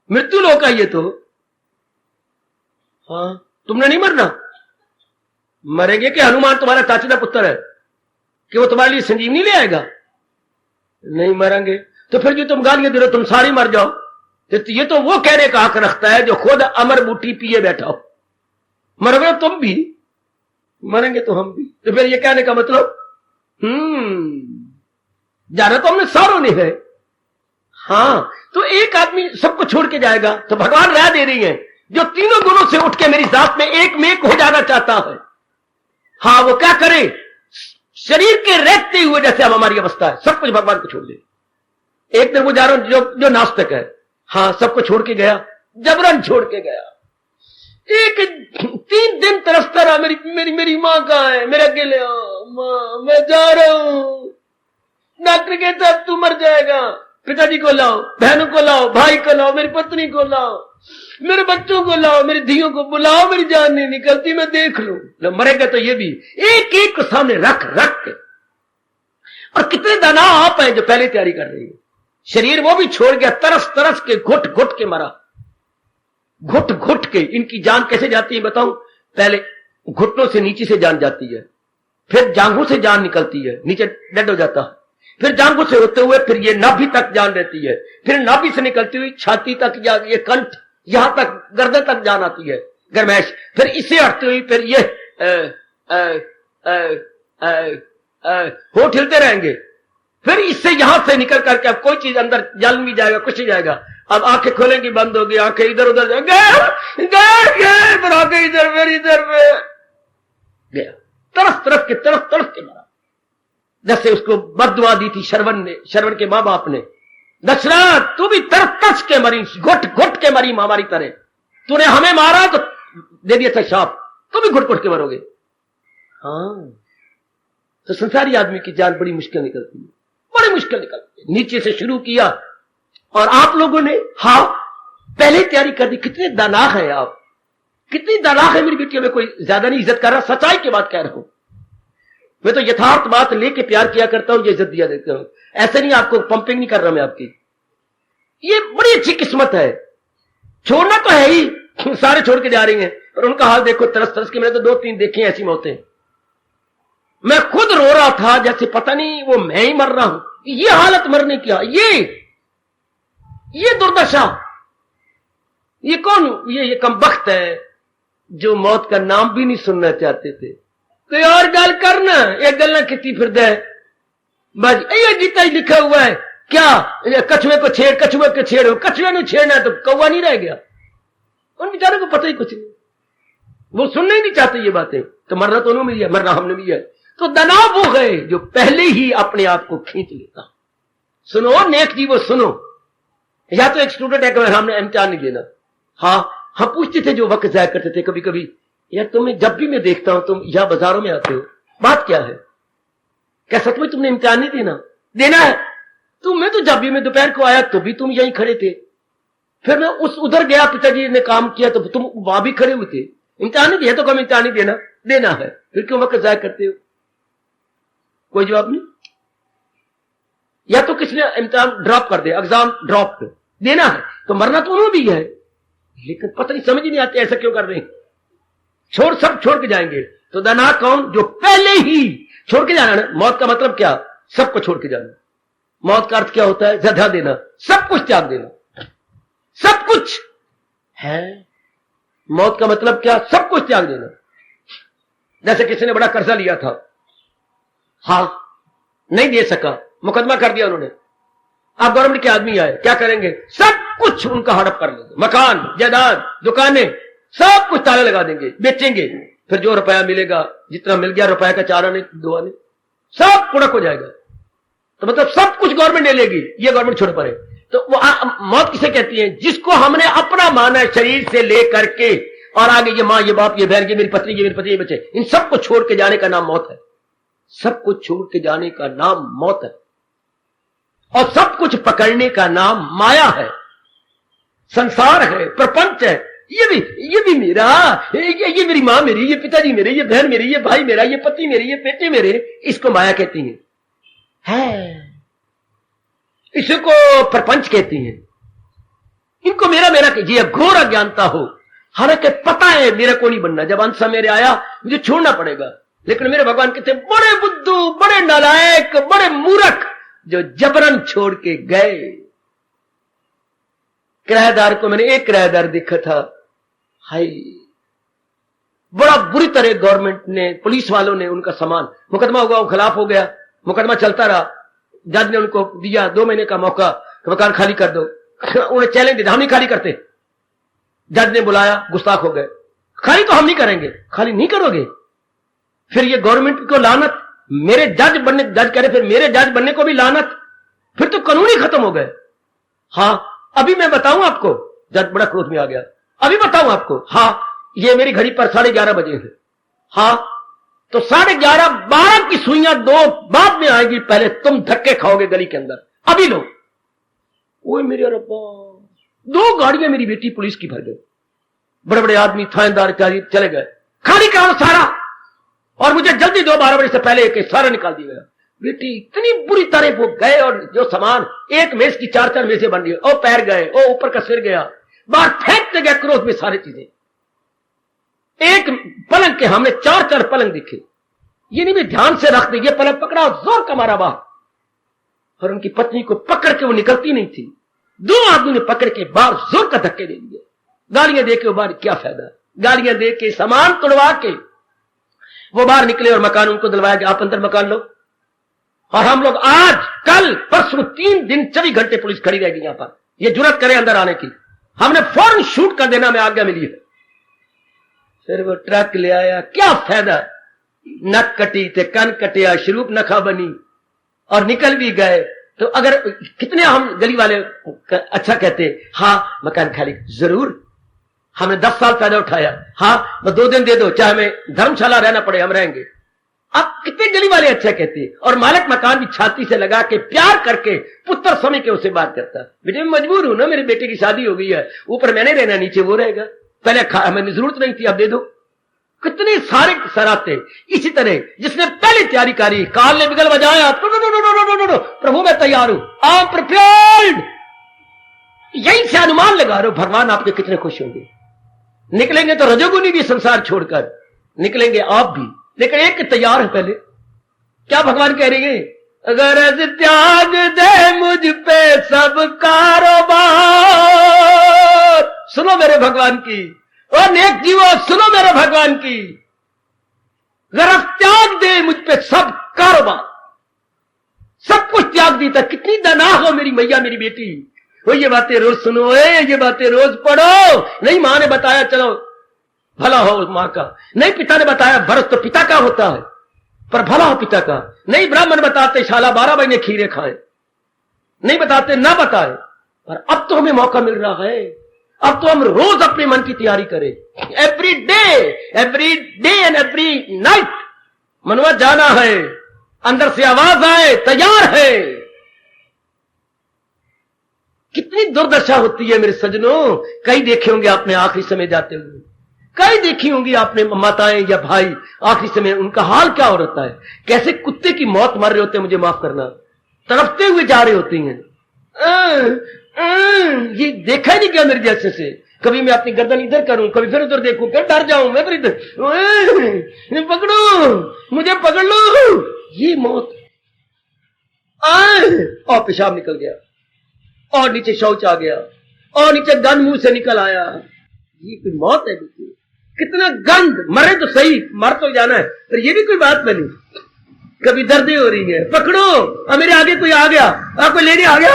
मृत्यु लोक है ये तो। हाँ तुमने नहीं मरना, मरेंगे कि हनुमान तुम्हारा चाचीदा पुत्र है कि वो तुम्हारे लिए संजीवनी ले आएगा? नहीं मरेंगे। तो फिर जो तुम गालियां दे रहे हो तुम सारी मर जाओ, तो ये तो वो कहने का हक रखता है जो खुद अमर बूटी पिए बैठा हो। मरोगे तुम भी, मरेंगे तो हम भी। तो फिर ये कहने का मतलब जाना तो हमने सारों ने है। हाँ तो एक आदमी सबको छोड़ के जाएगा, तो भगवान राय दे रही है जो तीनों गुणों से उठ के मेरी जात में एक हो जाना चाहता है, हाँ वो क्या करे, शरीर के रहते हुए जैसे अब हमारी अवस्था है, सब कुछ भगवान को छोड़ दे। एक दिन वो जा रहा हूं जो नास्तिक है, हाँ सबको छोड़ के गया, जबरन छोड़ के गया। एक 3 दिन तरसता रहा, मेरी माँ कहाँ है, मेरे अकेले, माँ मैं जा रहा हूं। डॉक्टर कहता है तू मर जाएगा, पिताजी को लाओ, बहनों को लाओ, भाई को लाओ, मेरी पत्नी को लाओ, मेरे बच्चों को लाओ, मेरी धियों को बुलाओ, मेरी जान नहीं निकलती, मैं देख लूं। मरेगा तो ये भी एक एक को सामने रख के। और कितने दाना आप हैं जो पहले तैयारी कर रही है। शरीर वो भी छोड़ गया, तरस के घुट के मरा, घुट के। इनकी जान कैसे जाती है बताऊं? पहले घुटनों से नीचे से जान जाती है, फिर जांघों से जान निकलती है, नीचे डेड हो जाता है, फिर जांघों से होते हुए फिर ये नाभि तक जान रहती है, फिर नाभि से निकलती हुई छाती तक, या ये कंठ, यहां तक गर्दन तक जान आती है, गरमैश, फिर इसे हटते हुई फिर ये होठ हिलते रहेंगे, फिर इससे यहां से निकल करके अब कोई चीज अंदर जल नहीं जाएगा, कुछ नहीं जाएगा। अब आंखें खोलेंगी, बंद होगी, आंखें इधर उधर गए, फिर आंखें इधर फिर इधर गया, तरफ के मारा। जैसे उसको बददुआ दी थी श्रवण के माँ बाप ने, दशरथ तू भी तरस के मरी, घुट के मरी महामारी तरह, तूने हमें मारा तो दे दिया था शाप, तू भी घुट के मरोगे। हाँ तो संसारी आदमी की जान बड़ी मुश्किल निकलती है, बड़ी मुश्किल निकलती है। नीचे से शुरू किया और आप लोगों ने हाँ पहले तैयारी कर दी। कितने दानाख है आप, कितनी दानाख है मेरी बेटियों में। कोई ज्यादा नहीं इज्जत कर रहा, सच्चाई की बात कह रहा हूं मैं, तो यथार्थ बात लेके प्यार किया करता हूं, ये इज्जत दिया देता हूं, ऐसे नहीं आपको पंपिंग नहीं कर रहा मैं आपकी। ये बड़ी अच्छी किस्मत है, छोड़ना तो है ही, सारे छोड़ के जा रही हैं, और उनका हाल देखो तरस के। मैंने तो 2-3 देखी ऐसी मौतें, मैं खुद रो रहा था जैसे पता नहीं वो मैं ही मर रहा हूं। ये हालत मरने की, ये दुर्दशा, ये कौन, ये कमबख्त है जो मौत का नाम भी नहीं सुनना चाहते थे। कोई और गल करना, एक गल ना किती फिर दे बस, ये गीता ही लिखा हुआ है क्या, कछुए को छेड़, कछुए को छेड़ो, कछुए ने छेड़ना है तो कौवा नहीं रह गया। उन बेचारों को पता ही कुछ नहीं, वो सुनना ही नहीं चाहते ये बातें। तो मरना तो उन्होंने भी है, मरना हमने भी है। तो दनाव वो है जो पहले ही अपने आप को खींच लेता। सुनो नेक जी, वो सुनो। या तो एक स्टूडेंट है कि हमने इम्तिहान नहीं देना, हाँ हम पूछते थे जो वक्त जाया करते थे कभी कभी, यार तुम्हें जब भी मैं देखता हूं तुम यहां बाजारों में आते हो, बात क्या है, क्या सच में तुमने इम्तिहान नहीं देना है? तुम्हें तो जब भी मैं दोपहर को आया तो भी तुम यहीं खड़े थे, फिर मैं उधर गया, पिताजी ने काम किया तो तुम वहां भी खड़े हुए थे। इम्तिहान नहीं दिया तो कम इम्तिहान नहीं देना है, फिर क्यों वक्त जाया करते हो? कोई जवाब नहीं। या तो किसी ने इम्तिहान ड्रॉप कर दे, एग्जाम ड्रॉप देना है, तो मरना तो उन्होंने भी है, लेकिन पता नहीं समझ ही नहीं आती ऐसा क्यों कर रहे हैं। सब छोड़ के जाएंगे। तो दना कौन, जो पहले ही छोड़ के जाना। मौत का मतलब क्या, सबको छोड़ के जाना। मौत का अर्थ क्या होता है, जधा देना, सब कुछ त्याग देना, सब कुछ है। मौत का मतलब क्या, सब कुछ त्याग देना। जैसे किसी ने बड़ा कर्जा लिया था, हाँ नहीं दे सका, मुकदमा कर दिया उन्होंने, आप गवर्नमेंट के आदमी आए, क्या करेंगे, सब कुछ उनका हड़प कर लेंगे, मकान जायदाद दुकानें सब कुछ ताले लगा देंगे, बेचेंगे, फिर जो रुपया मिलेगा, जितना मिल गया रुपया का 4 आने 2 आने, सब कुड़क हो जाएगा। तो मतलब सब कुछ गवर्नमेंट ले लेगी, ये गवर्नमेंट छोड़ पड़े। तो वो मौत किसे कहती है, जिसको हमने अपना माना है शरीर से लेकर के, और आगे ये माँ, ये बाप, ये बहन, ये मेरी पत्नी, ये मेरे पति, ये बच्चे, इन सबको छोड़ के जाने का नाम मौत है। सब कुछ छोड़ के जाने का नाम मौत है। और सब कुछ पकड़ने का नाम माया है, संसार है, प्रपंच है। ये भी मेरा, ये मेरी माँ मेरी, ये पिताजी मेरे, ये बहन मेरी, ये भाई मेरा, ये पति मेरे, ये बेटे मेरे, इसको माया कहती है। इसको प्रपंच कहती हैं। इनको मेरा मेरा कीजिए, घोर अज्ञानता हो। हालांकि पता है मेरा को नहीं बनना, जब अंत समय आया मुझे छोड़ना पड़ेगा। लेकिन मेरे भगवान कहते बड़े बुद्धू, बड़े नालायक, बड़े मूर्ख, जो जबरन छोड़ के गए। किराएदार को मैंने एक किराएदार देखा था, हाय, बड़ा बुरी तरह गवर्नमेंट ने, पुलिस वालों ने उनका सामान, मुकदमा हुआ, खिलाफ हो गया, मुकदमा चलता रहा। जज ने उनको दिया 2 महीने का मौका, मकान खाली कर दो। उन्हें चैलेंज दिया, हम नहीं खाली करते। जज ने बुलाया, गुस्ताख हो गए, खाली तो हम नहीं करेंगे। खाली नहीं करोगे? फिर ये गवर्नमेंट को लानत, मेरे जज करे, फिर मेरे जज बनने को भी लानत, फिर तो कानून ही खत्म हो गए। हाँ, अभी मैं बताऊं आपको, जज बड़ा क्रोध में आ गया, अभी बताऊं आपको। हाँ, ये मेरी घड़ी पर 11:30 बजे है। हाँ, तो 11:30, 12 की सुइयां 2 बाद में आएगी, पहले तुम धक्के खाओगे गली के अंदर, अभी लो। ओए मेरे रब्बा, 2 गाड़ियां मेरी बेटी पुलिस की भर गई, बड़े बड़े आदमी, थानेदार चले गए, खाली करो सारा, और मुझे जल्दी 12 बजे से पहले एक सारा निकाल दिया गया। बेटी इतनी बुरी तरह वो गए, और जो सामान, एक मेज की 4-4 मेजें बन गई, ओ पैर गए, ओ ऊपर का सिर गया, बाहर फेंकते गए क्रोध में सारी चीजें। एक पलंग के हमने 4-4 पलंग दिखे, ये नहीं भी ध्यान से रख दे, ये पलंग पकड़ा, जोर का मारा बाहर, और उनकी पत्नी को पकड़ के वो निकलती नहीं थी। 2 आदमी ने पकड़ के बाहर जोर का धक्के दे दिए, गालियां दे के बाहर, क्या फायदा, गालियां दे के, सामान तोड़वा के वो बाहर निकले, और मकान उनको दिलवाया कि आप अंदर मकान लो। और हम लोग आज, कल, परसों 3 दिन 24 घंटे पुलिस खड़ी रहेगी यहां पर, ये जुर्रत करे अंदर आने की। हमने फौरन शूट कर देना में आज्ञा मिली है। फिर वो ट्रक ले आया, क्या फायदा, नक कटी थे, कन कटिया, शरूप नखा बनी, और निकल भी गए। तो अगर कितने हम गली वाले अच्छा कहते, हाँ मकान खाली, जरूर, हमने 10 साल पैदा उठाया, हाँ 2 दिन दे दो, चाहे हमें धर्मशाला रहना पड़े, हम रहेंगे। अब कितने गली वाले अच्छा कहते, और मालिक मकान भी छाती से लगा के, प्यार करके, पुत्र समय के उसे बात करता, बेटे मैं मजबूर हूं ना, मेरे बेटे की शादी हो गई है, ऊपर मैंने रहना, नीचे वो रहेगा, पहले हमें जरूरत नहीं थी, अब दे दो। कितने सारे सराहते। इसी तरह जिसने पहले तैयारी करी, काल ने बिगल बजाया, प्रभु मैं तैयार हूं, आई एम प्रिपेयर्ड, यही से अनुमान लगा रहे हो भगवान आपके कितने खुश होंगे। निकलेंगे तो रजोगुनी भी संसार छोड़कर निकलेंगे आप भी, लेकिन एक तैयार है पहले। क्या भगवान कह रहे हैं, अगर त्याग दे मुझ पे सब कारोबार, सुनो मेरे भगवान की, और नेक जीवो सुनो मेरे भगवान की, गरज त्याग दे मुझ पे सब कारोबार, सब कुछ त्याग देता। कितनी दना हो मेरी मैया, मेरी बेटी, वो ये बातें रोज सुनो, ये बातें रोज पढ़ो। नहीं मां ने बताया चलो भला हो मां का, नहीं पिता ने बताया भरत तो पिता का होता है, पर भला हो पिता का, नहीं ब्राह्मण बताते शाला 12 महीने खीरे खाए, नहीं बताते ना बताए, पर अब तो हमें मौका मिल रहा है, अब तो हम रोज अपने मन की तैयारी करें, every day and every night मनवा जाना है, अंदर से आवाज आए तैयार है। कितनी दुर्दशा होती है मेरे सज्जनों, कई देखे होंगे आपने आखिरी समय जाते हुए, कई देखी होंगी आपने माताएं या भाई आखिरी समय, उनका हाल क्या हो रहता है, कैसे कुत्ते की मौत मर रहे होते हैं, मुझे माफ करना, तड़पते हुए जा रहे होती हैं। ये देखा ही नहीं क्या मेरे जैसे से, कभी मैं अपनी गर्दन इधर करूं, कभी फिर उधर देखूं, फिर डर जाऊं, मैं फिर इधर, पकड़ो मुझे, पकड़ लो, ये मौत। और पेशाब निकल गया, और नीचे शौच आ गया, और नीचे गंध मुंह से निकल आया, ये कोई मौत है? देखिए कितना गंद, मरे तो सही, मर तो जाना है, पर ये भी कोई बात बनी। कभी दर्द हो रही है, पकड़ो, और मेरे आगे कोई आ गया, कोई लेने आ गया,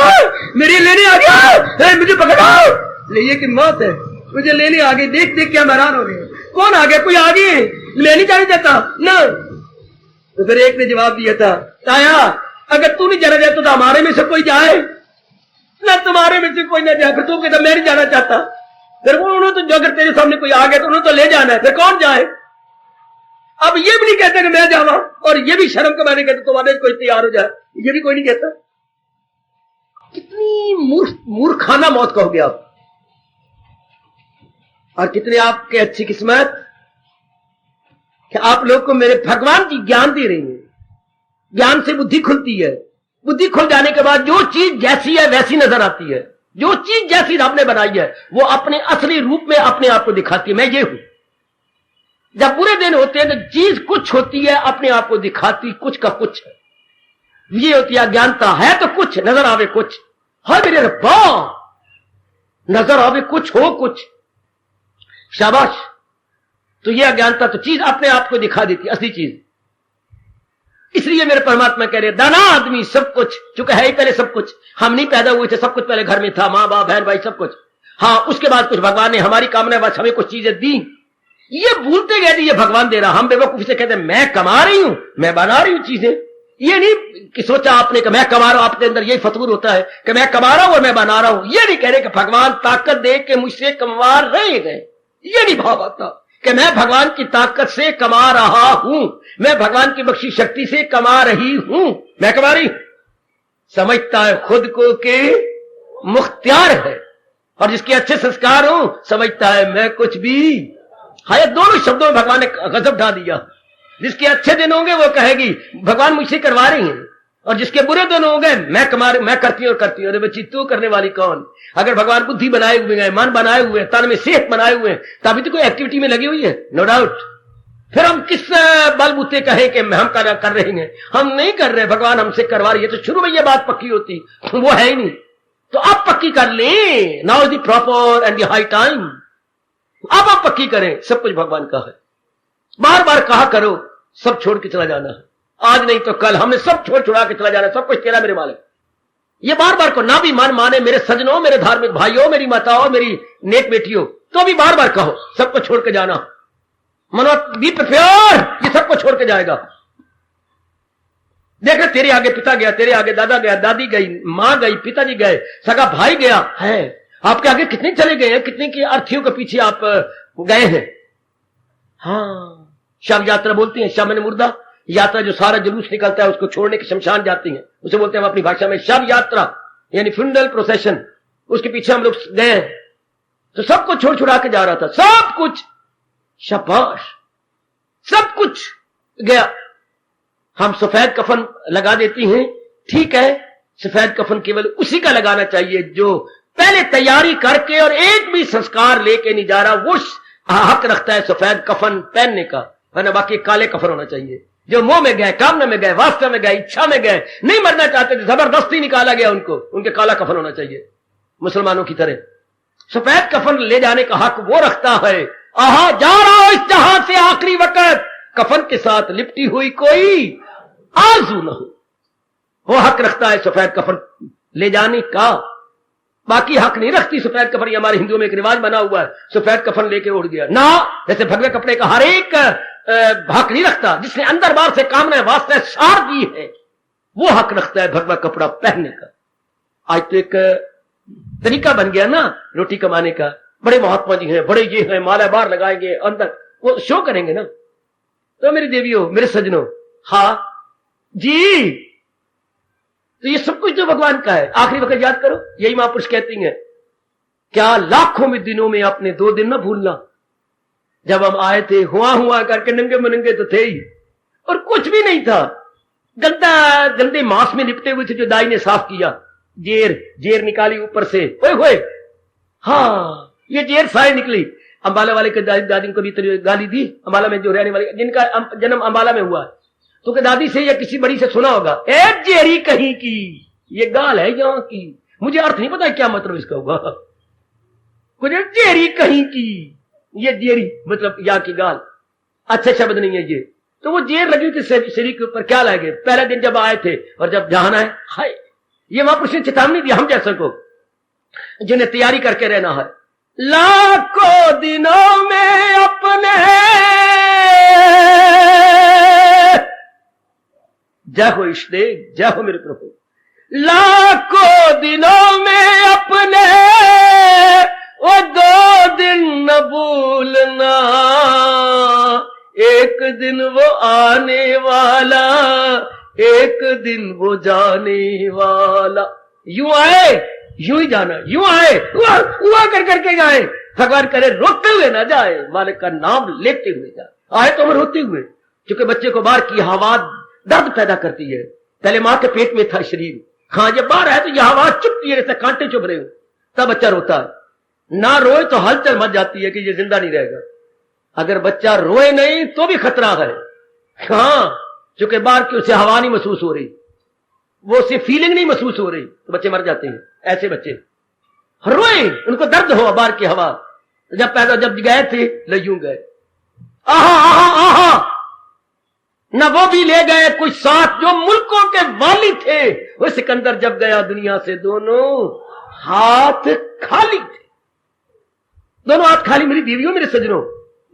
मेरे लेने आ गया, मुझे पकड़ो, ये की मौत है, मुझे लेने आ गई, देख देख के हम हैरान हो रहे हैं, कौन आ गया, कोई आ गए, लेने जाने देता ना। तो फिर एक ने जवाब दिया था, ताया अगर तू नहीं जाना चाहता तो हमारे में से कोई जाए ना, तुम्हारे में से कोई ना जाए, फिर तू कहता मैं नहीं जाना चाहता, फिर वो उन्होंने तो जो अगर तेरे सामने कोई आ गया तो उन्होंने तो ले जाना है, फिर कौन जाए। अब ये भी नहीं कहते कि मैं जावा, और ये भी शर्म के मारे कहते तुम्हारे कोई तैयार हो जाए, ये भी कोई नहीं कहता। कितनी मूर्खाना मौत कहोगे आप, और कितने आपके अच्छी किस्मत कि आप लोग को मेरे भगवान जी ज्ञान दे रही हैं। ज्ञान से बुद्धि खुलती है, बुद्धि खुल जाने के बाद जो चीज जैसी है वैसी नजर आती है। जो चीज जैसी रब ने बनाई है वो अपने असली रूप में अपने आप को दिखाती है। मैं ये हूं। जब बुरे दिन होते हैं तो चीज कुछ होती है, अपने आप को दिखाती कुछ का कुछ है। ये होती है अज्ञानता। है तो कुछ, नजर आवे कुछ। हाय मेरे रब्बा, नजर आवे कुछ, हो कुछ। शाबाश। तो ये अज्ञानता, तो चीज अपने आप को दिखा देती असली चीज। इसलिए मेरे परमात्मा कह रहे दाना आदमी सब कुछ, चूंकि है ही पहले सब कुछ। हम नहीं पैदा हुए थे, सब कुछ पहले घर में था, माँ बाप बहन भाई सब कुछ। हाँ, उसके बाद कुछ भगवान ने हमारी कामना बस हमें कुछ चीजें दी। ये भूलते गए ये भगवान दे रहा। हम बेवकूफी से कहते हैं मैं कमा रही हूं, मैं बना रही हूं चीजें। ये नहीं कि सोचा आपने कि मैं कमा रहा हूं, आपके अंदर यही फतूर होता है कि मैं कमा रहा हूं और मैं बना रहा हूं। ये नहीं कह रहे कि भगवान ताकत दे के मुझसे कमा रहे गए। ये नहीं भाव आता कि मैं भगवान की ताकत से कमा रहा हूं, मैं भगवान की बख्शी शक्ति से कमा रही हूं। मैं कमा रही हूं। समझता है खुद को कि मुख्तियार है, और जिसके अच्छे संस्कार हो समझता है मैं कुछ भी। हाय, दोनों शब्दों में भगवान ने गजब ढा दिया। जिसके अच्छे दिन होंगे वो कहेगी भगवान मुझसे करवा रही हैं, और जिसके बुरे दिन होंगे मैं करती हूं। अरे बच्ची तू करने वाली कौन? अगर भगवान बुद्धि बनाए हुए हैं, मन बनाए हुए हैं, तन में सेहत बनाए हुए हैं, तभी तो कोई एक्टिविटी में लगी हुई है, नो डाउट। फिर हम किस बलबूते कहें कि हम कर रहे हैं? हम नहीं कर रहे, भगवान हमसे करवा रही है। तो शुरू में यह बात पक्की होती, वो है ही नहीं। तो अब पक्की कर ले। Now is the proper and the high time. अब आप पक्की करें। सब कुछ भगवान का है। बार बार कहा करो सब छोड़ के चला जाना है, आज नहीं तो कल हमने सब छोड़ छुड़ा के चला जाना, सब कुछ तेरा मेरे मालिक। ये बार बार को ना भी मन माने मेरे सजनों, मेरे धार्मिक भाइयों, मेरी माताओं, मेरी नेक बेटियों, तो भी बार बार कहो सबको छोड़ के जाना। मनो बी प्रिपेयर, ये सबको छोड़ के जाएगा। देख तेरे आगे पिता गया, तेरे आगे दादा गया, दादी गई, मां गई, पिताजी गए, सगा भाई गया है। आपके आगे कितने चले गए हैं, कितने की अर्थियों के पीछे आप गए हैं। हाँ, शव यात्रा बोलती है, शव मैंने मुर्दा यात्रा, जो सारा जुलूस निकलता है उसको छोड़ने के शमशान जाती है, उसे बोलते हैं हम अपनी भाषा में शव यात्रा, यानी फ्यूनरल प्रोसेशन। उसके पीछे हम लोग गए, तो सबको छोड़ छुड़ा के जा रहा था, सब कुछ। शाबाश, सब कुछ गया। हम सफेद कफन लगा देती हैं, ठीक है, सफेद कफन केवल उसी का लगाना चाहिए जो पहले तैयारी करके और एक भी संस्कार लेके नहीं जा रहा, वो हक रखता है सफेद कफन पहनने का, वरना बाकी काले कफन होना चाहिए। जो मोह में गए, कामना में गए, वास्तव में गए, इच्छा में गए, नहीं मरना चाहते थे, जबरदस्ती निकाला गया उनको, उनके काला कफन होना चाहिए मुसलमानों की तरह। सफेद कफन ले जाने का हक वो रखता है। आहा, जा रहा हो इस जहां से आखिरी वक्त, कफन के साथ लिपटी हुई कोई आरज़ू न हो, वो हक रखता है सफेद कफन ले जाने का। बाकी हक नहीं रखती सफेद कफन। ये हमारे हिंदुओं में एक रिवाज बना हुआ है, सफेद कफन लेके उड़ गया ना, जैसे भगवे कपड़े का हर एक हक नहीं रखता। जिसने अंदर बाहर से कामना वास्ते सार दी है, वो हक रखता है भगवा कपड़ा पहनने का। आज तो एक तरीका बन गया ना रोटी कमाने का। बड़े महात्मा जी हैं, बड़े ये हैं, माला बार लगाएंगे, अंदर वो शो करेंगे ना। तो मेरी देवियों, मेरे सजनों, हाँ जी, तो ये सब कुछ तो भगवान का है। आखिरी वक्त याद करो, यही महापुरुष कहती हैं, क्या लाखों में दिनों में अपने 2 दिन ना भूलना। जब हम आए थे हुआ करके नंगे मनंगे तो थे ही, और कुछ भी नहीं था। गंदे मांस में लिपटे हुए थे जो दाई ने साफ किया, जेर निकाली ऊपर से, ओए हाँ, ये जेर सारी निकली। अंबाला वाले के दादी को भी गाली दी, अंबाला में जो रहने वाले जिनका जन्म अंबाला में हुआ, तो के दादी से या किसी बड़ी से सुना होगा, ए जेरी कहीं की, ये गाल है यहाँ की। मुझे अर्थ नहीं पता क्या मतलब इसका होगा, कुछ जेरी कहीं की, ये जेरी मतलब यहाँ की गाल, अच्छा शब्द नहीं है ये। तो वो जेर लगी थी शरीर के ऊपर, क्या लगे पहले दिन जब आए थे, और जब जाना है, हाय, ये महापुरुष ने चेतावनी दी हम जैसे को, जिन्हें तैयारी करके रहना है। लाखों दिनों में अपने, जय हो इश्ते, जय हो मेरे प्रभु, लाखों दिनों में अपने वो 2 दिन न भूलना, एक दिन वो आने वाला, एक दिन वो जाने वाला। यूं आए यूं ही जाना, यूं आए हुआ कर करके जाए। भगवान करे रोते हुए ना जाए, मालिक का नाम लेते हुए जाए। आए तो हम रोते हुए, क्योंकि बच्चे को बाहर की हवा दर्द पैदा करती है। पहले मां के पेट में था शरीर, हाँ जब बाहर है तो यह हवा चुभती है, जैसे कांटे चुभ रहे हो, तब बच्चा रोता है। ना रोए तो हलचल मच जाती है कि ये जिंदा नहीं रहेगा। अगर बच्चा रोए नहीं तो भी खतरा है, हाँ, क्योंकि बाहर की उसे हवा नहीं महसूस हो रही, वो उसे फीलिंग नहीं महसूस हो रही, तो बच्चे मर जाते हैं। ऐसे बच्चे रोए, उनको दर्द हो बाहर की हवा। जब पैदा जब गए थे लयूं गए, आहा आहा आहा, न वो भी ले गए कुछ साथ जो मुल्कों के वाली थे। वो सिकंदर जब गया दुनिया से दोनों हाथ खाली थे, दोनों हाथ खाली। मेरी बीवियों मेरे सजनों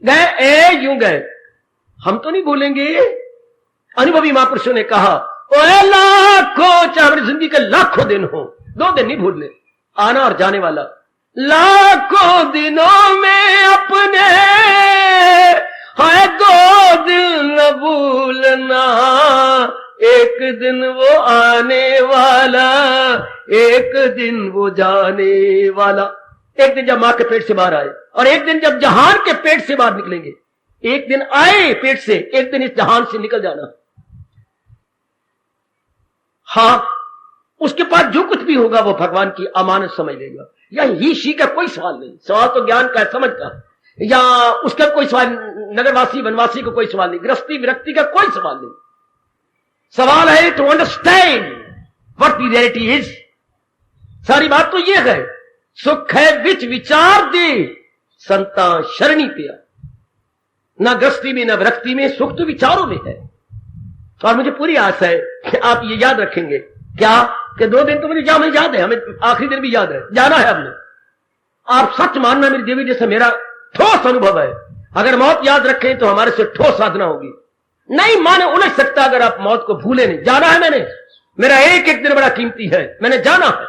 गए यूं गए, हम तो नहीं भूलेंगे। अनुभवी महापुरुषों ने कहा ओए लाखों, चाहे हमारी जिंदगी के लाखों दिन हो, 2 दिन नहीं भूलने, आना और जाने वाला। लाखों दिनों में अपने है 2 दिन न भूलना, एक दिन वो आने वाला, एक दिन वो जाने वाला। एक दिन जब मां के पेट से बाहर आए और एक दिन जब जहान के पेट से बाहर निकलेंगे। एक दिन आए पेट से, एक दिन इस जहान से निकल जाना। हाँ, उसके पास जो कुछ भी होगा वो भगवान की अमानत समझ लेगा। या ही शी का कोई सवाल नहीं, सवाल तो ज्ञान का है, समझ का, या उसका कोई सवाल, नगरवासी वनवासी को कोई सवाल नहीं, गृहस्थी विरक्ति का कोई सवाल नहीं। सवाल है to understand what the reality is. सारी बात तो ये है, सुख है विच विचार दे संता शरणी पिया। न गृहस्थी में न विरक्ति में, सुख तो विचारों में है। और मुझे पूरी आशा है कि आप ये याद रखेंगे, क्या कि 2 दिन तो मुझे याद है, हमें आखिरी दिन भी याद है, जाना है हमने। आप सच मानना मेरी देवी, जैसे मेरा ठोस अनुभव है, अगर मौत याद रखें तो हमारे से ठोस साधना होगी। नहीं माने उलझ सकता अगर आप मौत को भूले नहीं। जाना है मैंने, मेरा एक एक दिन बड़ा कीमती है, मैंने जाना है।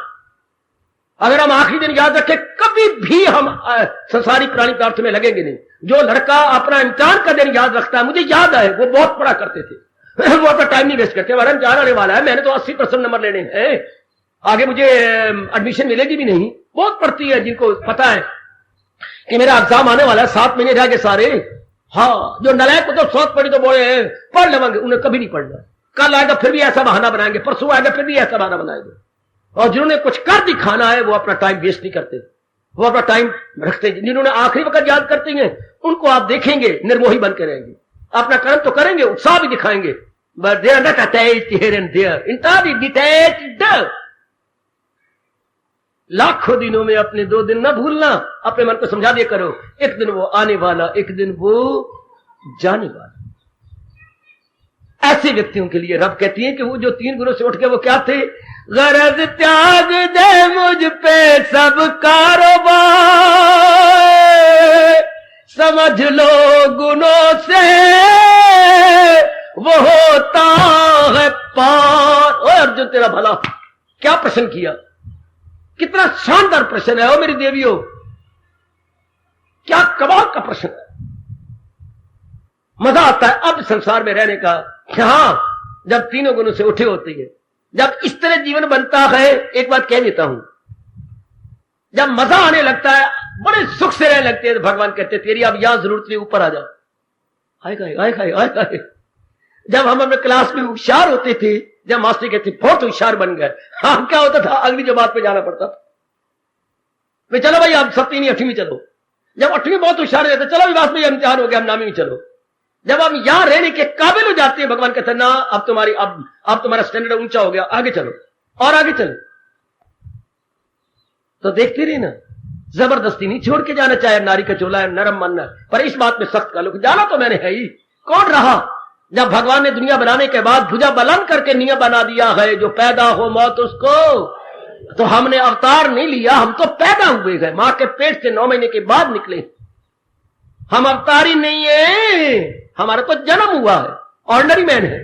अगर हम आखिरी दिन याद रखें, कभी भी हम संसारिक प्राणी पदार्थ में लगेंगे नहीं। जो लड़का अपना इम्तिहान का दिन याद रखता है, मुझे याद है, वो बहुत पढ़ा करते थे, वो अपना टाइम नहीं वेस्ट करते। हमारा इम्तिहान आने वाला है, मैंने तो 80% नंबर लेने हैं, आगे मुझे एडमिशन मिलेगी भी नहीं। बहुत पढ़ती है जिनको पता है कि मेरा एग्जाम आने वाला है, 7 महीने रह गए सारे। हाँ, जो नलायक को तो 100 पढ़ी तो बोले पढ़ लेंगे, उन्हें कभी नहीं पढ़ना। कल आएगा फिर भी ऐसा बहाना बनाएंगे, परसों आएगा फिर भी ऐसा बहाना बनाएंगे। और जिन्होंने कुछ कर दिखाना है वो अपना टाइम वेस्ट नहीं करते, वो अपना टाइम रखते हैं। जिन्होंने आखिरी वक्त याद करते हैं उनको आप देखेंगे निर्मोही बन के रहेंगे, अपना कर्म तो करेंगे, उत्साह भी दिखाएंगे, but they are not attached here and there, entirely detached। लाखों दिनों में अपने 2 दिन न भूलना। अपने मन को समझा दिया करो, एक दिन वो आने वाला, एक दिन वो जाने वाला। ऐसे व्यक्तियों के लिए रब कहती है कि वो जो 3 गुणों से उठ के वो क्या थे, गरज त्याग दे मुझ पे सब कारोबार, समझ लो गुणों से वो होता है पार। ओए अर्जुन तेरा भला, क्या प्रश्न किया, कितना शानदार प्रश्न है। ओ मेरी देवियों, क्या कमाल का प्रश्न है। मजा आता है अब संसार में रहने का। हाँ, जब 3 गुणों से उठे होते हैं, जब इस तरह जीवन बनता है। एक बात कह देता हूं, जब मजा आने लगता है, बड़े सुख से रहने लगते हैं, तो भगवान कहते हैं तेरी अब यहां जरूरत नहीं, ऊपर आ जाओ। आए जब हम अपने क्लास में होशियार होते थे, जब मास्टर कहते बहुत होशियार बन गए, हाँ क्या होता था, अगली जमात पे जाना पड़ता था। तो चलो भाई आप 7वीं 8वीं चलो। जब 8वीं बहुत होशियार रहते, चलो विवास में इम्तिहान हो गया, हम 9वीं में चलो। जब हम यहां रहने के काबिल हो जाते हैं, भगवान कहते हैं ना अब तुम्हारा स्टैंडर्ड ऊंचा हो गया, आगे चलो और आगे चलो। तो देखते रहे ना, जबरदस्ती नहीं छोड़ के जाना, चाहे नारी का चोला है, नरम मानना, पर इस बात में सख्त कर लो, जाना तो मैंने है ही। कौन रहा जब भगवान ने दुनिया बनाने के बाद भुजा बुलंद करके नियम बना दिया है, जो पैदा हो मौत उसको। तो हमने अवतार नहीं लिया, हम तो पैदा हुए गए, मां के पेट से 9 महीने के बाद निकले। हम अवतारी नहीं है, हमारा तो जन्म हुआ है, ऑर्डिनरी मैन है,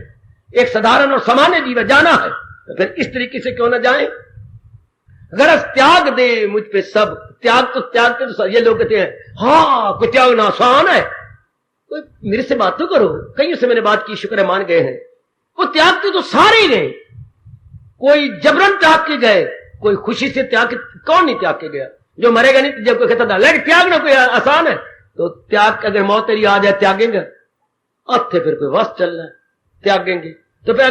एक साधारण और सामान्य जीव है, जाना है। तो फिर इस तरीके से क्यों ना जाए। गरज त्याग दे मुझ पे सब, त्याग तो ये लोग कहते हैं हाँ कोई त्यागना आसान है, कोई मेरे से बात तो करो, कहीं से मैंने बात की, शुक्र है मान गए हैं। वो त्यागते तो सारे ही गए, कोई जबरन त्याग के गए, कोई खुशी से त्याग, कौन नहीं त्याग के गया? जो मरेगा नहीं, जब कोई कहता था लेकिन त्यागना कोई आसान है, तो त्याग, अगर मौत तेरी आ जाए त्यागेंगे? अब थे फिर कोई वस्त चलना है, त्यागेंगे। तो फिर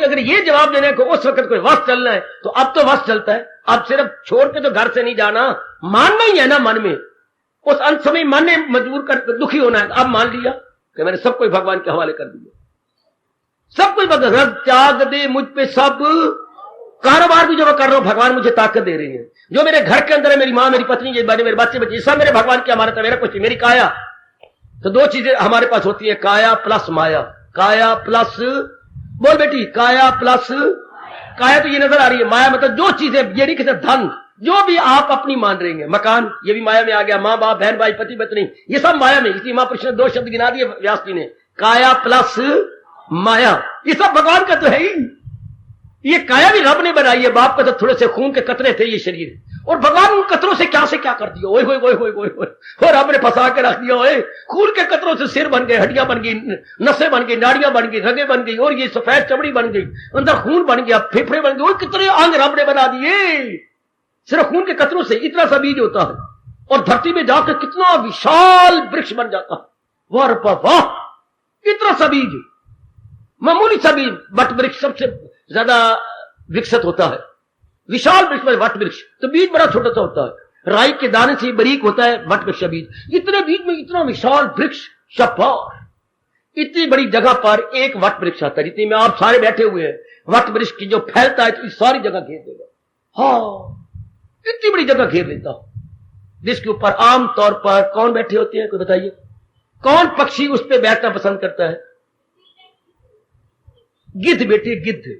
अगर ये जवाब देना है कि उस वक्त कोई वस्त चलना है, तो अब तो वस्त चलता है। अब सिर्फ छोड़ के तो घर से नहीं जाना, मानना ही है ना मन में। उस अंत समय मन ने मजबूर कर दुखी होना है। अब मान लिया कि मैंने सब कुछ भगवान के हवाले कर दिया, सब कुछ भगवान, त्याग दे मुझ पे सब। कारोबार भी जो मैं कर रहा हूं, भगवान मुझे ताकत दे रही है। जो मेरे घर के अंदर है, मेरी मां, मेरी पत्नी, मेरे बच्चे बच्चे, सब मेरे भगवान की अमानत है, मेरा कुछ, मेरी काया। तो दो चीजें हमारे पास होती है, काया प्लस माया। काया प्लस, बोल बेटी, काया प्लस। काया तो ये नजर आ रही है, माया मतलब जो चीजें, ये नहीं कहते धन, जो भी आप अपनी मान रहे हैं, मकान, ये भी माया में आ गया, माँ बाप, बहन भाई, पति पत्नी, ये सब माया में। इसलिए महापुरुष ने दो शब्द गिना दिए व्यास जी ने, काया प्लस माया। ये सब भगवान का तो है ही। ये काया भी रब ने बनाई है। बाप का तो थोड़े से खून के कतरे थे ये शरीर, और भगवान उन कतरों से क्या कर दिया, ओए होए होए होए होए, और रब ने फंसा के रख दिया। ओए, खून के कतरों से सिर बन गए, हड्डियां बन गई, नसें बन गई, नाड़ियां बन गई, रगें बन गई, और ये सफेद चमड़ी बन गई, अंदर खून बन गया, फेफड़े बन गए, और कितने अंग रब ने बना दिए सिर्फ खून के कतरों से। इतना सा बीज होता है, और धरती में जाकर कितना विशाल वृक्ष बन जाता है। वाह वाह, इतना सा बीज, मामूली सा बीज। वट वृक्ष सबसे ज्यादा विकसित होता है, विशाल वृक्ष में वट वृक्ष, तो बीज बड़ा छोटा सा होता है, राई के दाने से बारीक होता है वट वृक्ष बीज। इतने बीज में इतना विशाल वृक्ष, शफार, इतनी बड़ी जगह पर एक वट वृक्ष आता है, जितनी में आप सारे बैठे हुए हैं। वट वृक्ष की जो फैलता है, तो इस सारी जगह घेर देगा। हाँ, इतनी बड़ी जगह घेर लेता हूं, जिसके ऊपर आमतौर पर कौन बैठे होते हैं, कोई बताइए? कौन पक्षी उस पर बैठना पसंद करता है? गिद्ध बेटे, गिद्ध।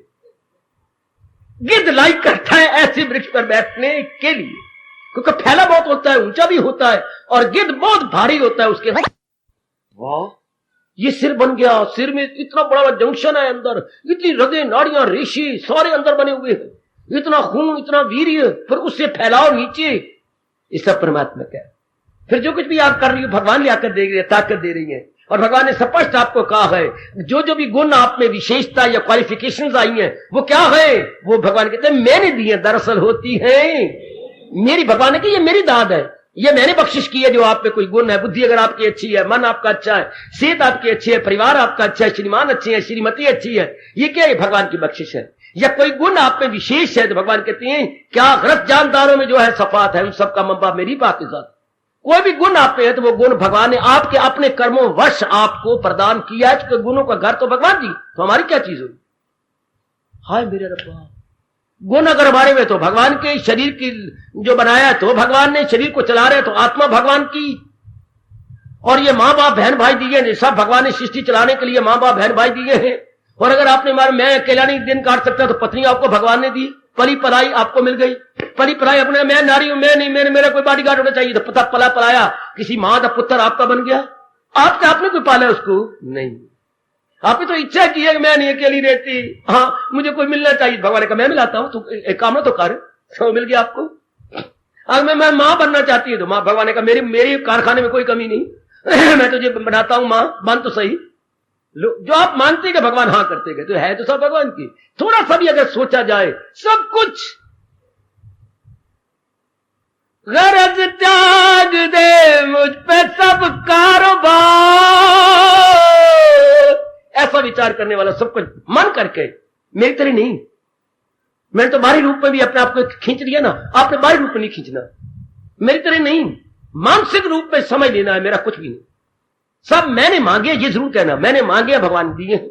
गिद्ध लाइक करता है ऐसे वृक्ष पर बैठने के लिए, क्योंकि फैला बहुत होता है, ऊंचा भी होता है, और गिद्ध बहुत भारी होता है उसके। वाह, ये सिर बन गया, सिर में इतना बड़ा जंक्शन है, अंदर इतनी रगें, नाड़ियां, रेशे सारे अंदर बने हुए हैं, इतना खून, इतना वीर्य, फिर उससे फैलाओ नीचे। ये सब परमात्मा का है। फिर जो कुछ भी आप कर रही हो, भगवान ले आकर दे रही है, ताकत दे रही है। और भगवान ने स्पष्ट आपको कहा है, जो जो भी गुण आप में, विशेषता या क्वालिफिकेशंस आई हैं, वो क्या है? वो भगवान कहते हैं मैंने दी है, दरअसल होती है मेरी। भगवान ने कहा ये मेरी दाद है, ये मैंने बख्शिश की है। जो आप में कोई गुण है, बुद्धि अगर आपकी अच्छी है, मन आपका अच्छा है, सेहत आपकी अच्छी है, परिवार आपका अच्छा है, श्रीमान अच्छे है, श्रीमती अच्छी है, ये क्या है? भगवान की बख्शिश है। या कोई गुण आप में विशेष है, तो भगवान कहते हैं क्या गलत जानदारों में जो है सफात है, उन सबका मंबा मेरी बात के साथ। कोई भी गुण आप में है, तो वो गुण भगवान ने आपके अपने कर्मों वश आपको प्रदान किया है। तो गुणों का घर तो भगवान जी, तो हमारी क्या चीज हुई? हाय मेरे रब्बा, गुण अगर हमारे में, तो भगवान के शरीर की जो बनाया, तो भगवान ने शरीर को चला रहे, तो आत्मा भगवान की। और ये माँ बाप बहन भाई दिए हैं, सब भगवान ने सृष्टि चलाने के लिए माँ बाप बहन भाई दिए हैं। और अगर आपने मारे मैं अकेला नहीं दिन काट सकता, तो पत्नी आपको भगवान ने दी, पली पलाई आपको मिल गई। पली पलाई अपने, मैं नारी हूं, मैं नहीं, मेरा कोई बॉडीगार्ड होना चाहिए, तो पता पला पलाया, किसी मां का पुत्र आपका बन गया। आपने कोई पाला उसको नहीं, आपने तो इच्छा की है कि मैं नहीं अकेली रहती, हाँ मुझे कोई मिलना चाहिए। भगवान ने कहा मैं मिलाता हूं, तो एक काम तो कर, तो मिल गया आपको। अगर मैं मां बनना चाहती हूँ, तो मां, भगवान ने कहा मेरी कारखाने में कोई कमी नहीं मैं तुझे बनाता हूं मां, बन तो सही। जो आप मानते कि भगवान हाँ करते गए, तो है तो सब भगवान की। थोड़ा सा भी अगर सोचा जाए, सब कुछ गरज त्याग दे मुझ पे सब कारोबार, ऐसा विचार करने वाला सब कुछ मन करके, मेरी तरह नहीं। मैंने तो बाहरी रूप में भी अपने आप को खींच लिया ना, आपने बाहरी रूप में नहीं खींचना, मेरी तरह नहीं। मानसिक रूप में समझ लेना है मेरा कुछ भी नहीं, सब मैंने मांगे, ये जरूर कहना मैंने मांगे भगवान दिए हैं।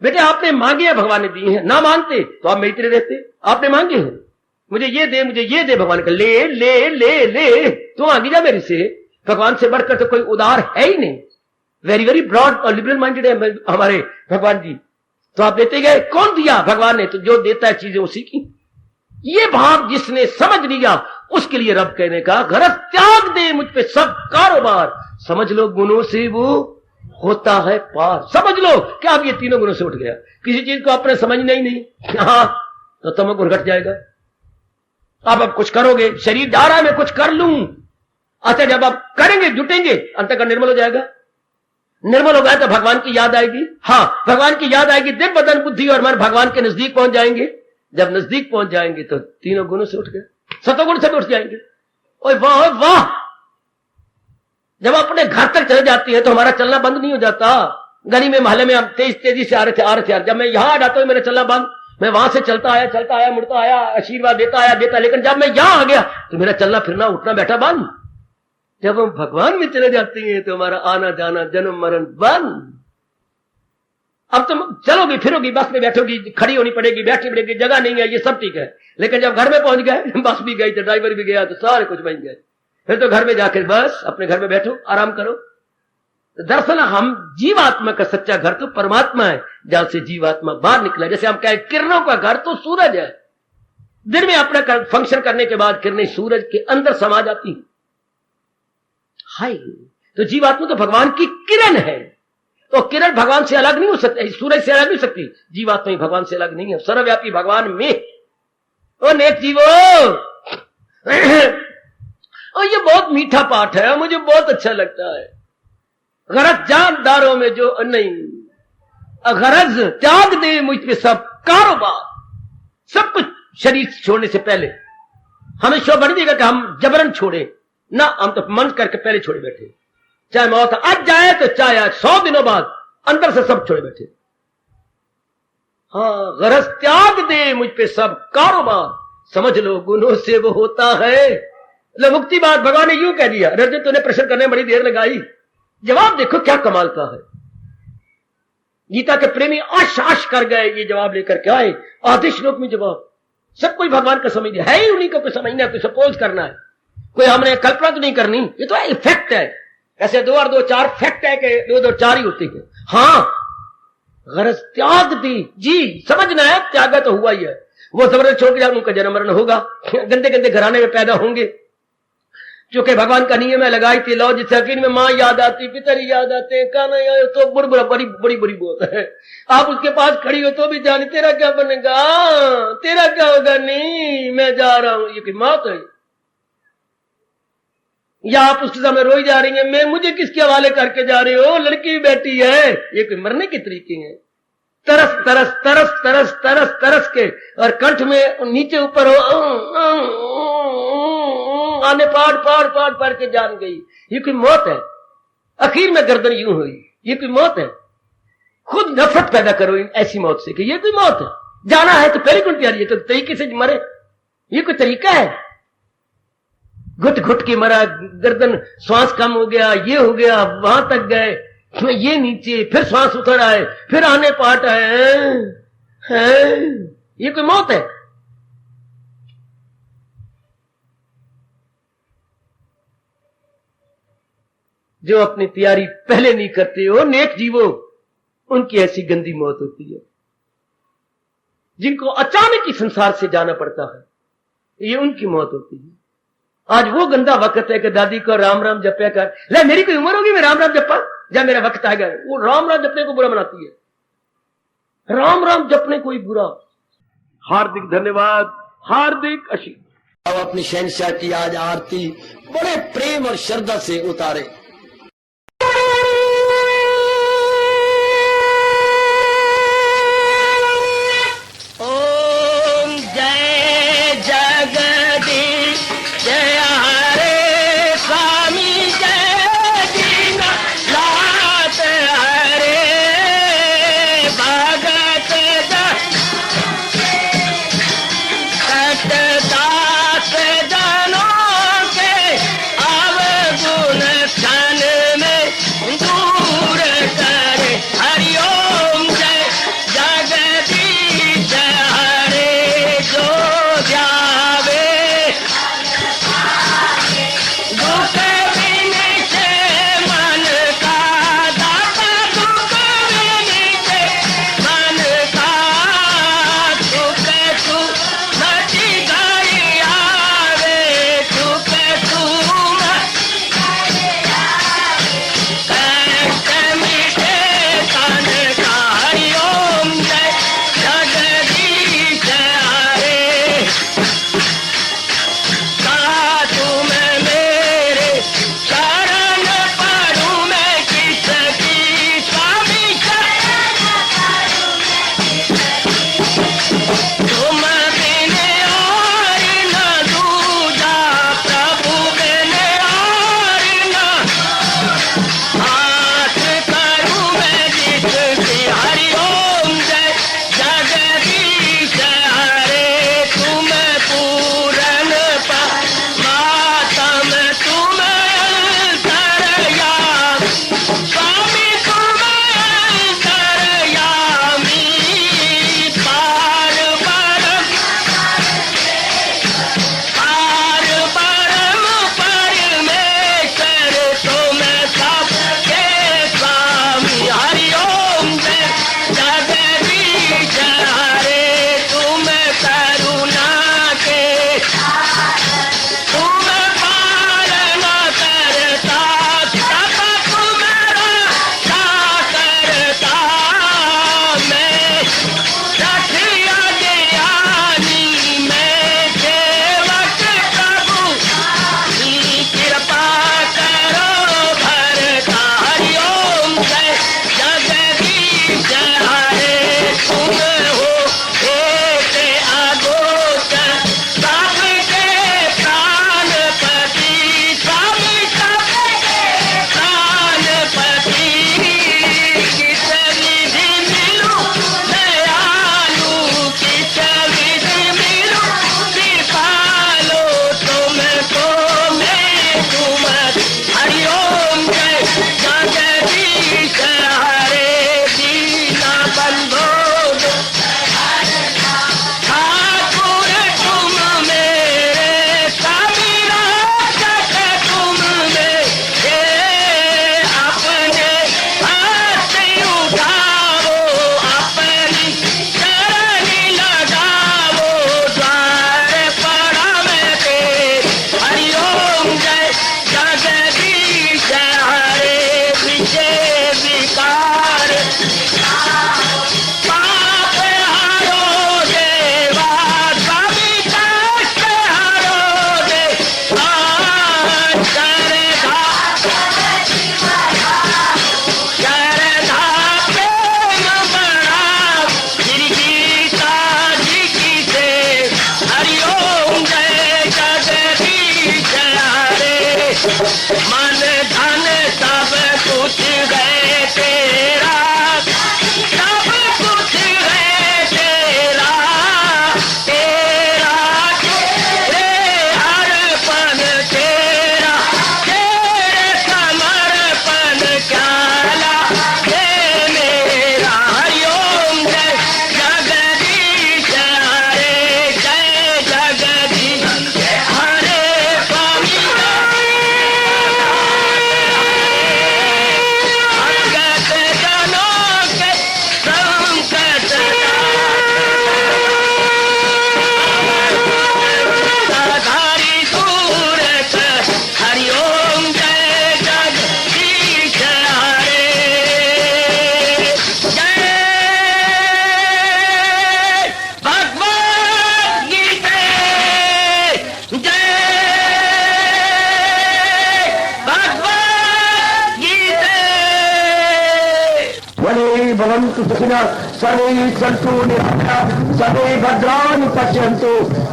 बेटे आपने मांगे भगवान ने दिए हैं, ना मानते तो आप मेरी तरह रहते। आपने मांगे हैं, मुझे ये दे, भगवान का ले ले ले ले, तो मांगी जा मेरे से। भगवान से बढ़कर तो कोई उदार है ही नहीं, वेरी वेरी ब्रॉड और लिबरल माइंडेड है हमारे भगवान जी। तो आप देते गए, कौन दिया? भगवान ने। तो जो देता है चीजें उसी की। ये भाव जिसने समझ लिया, उसके लिए रब कहने का गरज त्याग दे मुझ पे सब कारोबार। समझ लो गुणों से वो होता है पार। समझ लो कि आप ये तीनों गुणों से उठ गया, किसी चीज को आपने समझना ही नहीं, हाँ तो तमोगुण घट जाएगा। अब कुछ करोगे, शरीर जा रहा है मैं कुछ कर लूं, अच्छा जब आप करेंगे, जुटेंगे, अंतःकरण निर्मल हो जाएगा। निर्मल हो गया तो भगवान की याद आएगी, हाँ भगवान की याद आएगी, दिव्य बदन बुद्धि और मन भगवान के नजदीक पहुंच जाएंगे। जब नजदीक पहुंच जाएंगे तो तीनों गुणों से उठ गए, सतोगुण से उठ जाएंगे। ओए वाह वाह, जब अपने घर तक चले जाती है तो हमारा चलना बंद नहीं हो जाता। गली में मोहल्ले में हम तेजी से आ रहे थे। जब मैं यहां आ जाता हूं मेरा चलना बंद, मैं वहां से चलता आया मुड़ता आया, आशीर्वाद देता, लेकिन जब मैं यहां आ गया तो मेरा चलना फिरना उठना बैठा बंद। जब हम भगवान में चले जाते हैं तो हमारा आना जाना जन्म मरण बंद। अब तुम चलोगी फिरोगी, बस में बैठोगी, खड़ी होनी पड़ेगी, बैठनी पड़ेगी, जगह नहीं है, ये सब ठीक है। लेकिन जब घर में पहुंच गए, बस भी गई तो ड्राइवर भी गया तो सारे कुछ बन गए, फिर तो घर में जाकर बस अपने घर में बैठो, आराम करो। तो दरअसल हम जीवात्मा का सच्चा घर तो परमात्मा है, जहां से जीवात्मा बाहर निकला। जैसे हम कहें किरणों का घर तो सूरज है, दिन में अपना फंक्शन करने के बाद किरणें सूरज के अंदर समा जाती हैं। हाय, तो जीवात्मा तो भगवान की किरण है, तो किरण भगवान से अलग नहीं हो सकती, सूरज से अलग नहीं हो सकती, जीवात्मा ही भगवान से अलग नहीं है, सर्वव्यापी भगवान में। ओ नेक जीवो, और ये बहुत मीठा पाठ है, मुझे बहुत अच्छा लगता है। गरज जानदारों में जो नहीं, गरज त्याग दे मुझ पे सब कारोबार, सब कुछ शरीर छोड़ने से पहले हमें शो बन देगा कि हम जबरन छोड़े ना, हम तो मन करके पहले छोड़े बैठे, चाहे मौत आज जाए तो चाहे आज 100 दिनों बाद, अंदर से सब छोड़े बैठे। हाँ, गरज त्याग दे मुझ पे सब कारोबार, समझ लो गुनों से वो होता है। लो मुक्ति बात भगवान ने यूं कह दिया। अर्जुन तूने प्रश्न करने में बड़ी देर लगाई, जवाब देखो क्या कमाल का है। गीता के प्रेमी आश कर गए, ये जवाब लेकर के आए, आधे श्लोक में जवाब। सब कोई भगवान का समझ है ही उन्हीं को, कोई समझना है, कोई सपोज करना है, कोई हमने कल्पना तो नहीं करनी। ये तो इफेक्ट है, ऐसे 2 और 2 4 फैक्ट है कि 2 2 4 ही होती है। हाँ, गरज त्याग दी जी, समझना है त्यागा तो हुआ ही है। वो जबरदस्त छोड़ के जाए, उनका जन्म मरण होगा, गंदे गंदे घराने में पैदा होंगे, क्योंकि भगवान का नियम है लगाई थी लो, जिस यकीन में माँ याद आती, पितर याद आते, काना याद तो बड़ी बुरी बोल है। आप उसके पास खड़ी हो तो भी जाने तेरा क्या बनेगा, तेरा क्या होगा, नहीं मैं जा रहा हूं, ये कोई मौत है। या आप उसके सामने रोई जा रही है, मैं मुझे किसके हवाले करके जा रही हो, लड़की भी बैठी है, ये कोई मरने के तरीके हैं। तरस तरस तरस तरस तरस तरस के, और कंठ में नीचे ऊपर हो आने पाड़ के जान गई, ये कोई मौत है। आखिर में गर्दन यूं हुई, ये कोई मौत है। खुद नफरत पैदा करो ऐसी मौत से कि ये कोई मौत है, जाना है तो पहले कौन तैयारी है, तो तरीके से मरे, ये कोई तरीका है। घुट घुट के मरा, गर्दन श्वास कम हो गया, ये हो गया, वहां तक गए, ये नीचे, फिर श्वास उतर आए, फिर आने पाट आए, ये कोई मौत है। जो अपनी तैयारी पहले नहीं करते हो नेक जीवो, उनकी ऐसी गंदी मौत होती है। जिनको अचानक ही संसार से जाना पड़ता है, ये उनकी मौत होती है। आज वो गंदा वक्त है कि दादी को राम राम जपया कर, ले मेरी कोई उम्र होगी मैं राम राम जपा, जब मेरा वक्त आ गया। वो राम राम जपने को बुरा बनाती है, राम राम जपने कोई बुरा। हार्दिक धन्यवाद, हार्दिक आशीर्वाद। अब अपनी शहंशाह की आज आरती बड़े प्रेम और श्रद्धा से उतारे। ओम जय जगदीश जय हरे स्वामी जय दीना लात हरे भगत सतदास जनों के अवगुण भवन्तु सुखिनः सर्वे सन्तु निरामयाः सर्वे भद्राणि पश्यन्तु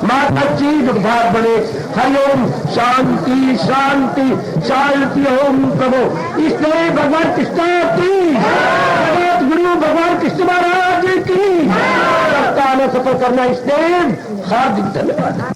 मा कश्चित् दुर्भाग् भवेत्। हरि ओम शांति शांति शांति। ओम प्रभु इसलिए भगवान कृष्ण की जगत गुरु भगवान कृष्ण महाराज की सप्ताह में सफर करना इसलिए हार्दिक धन्यवाद।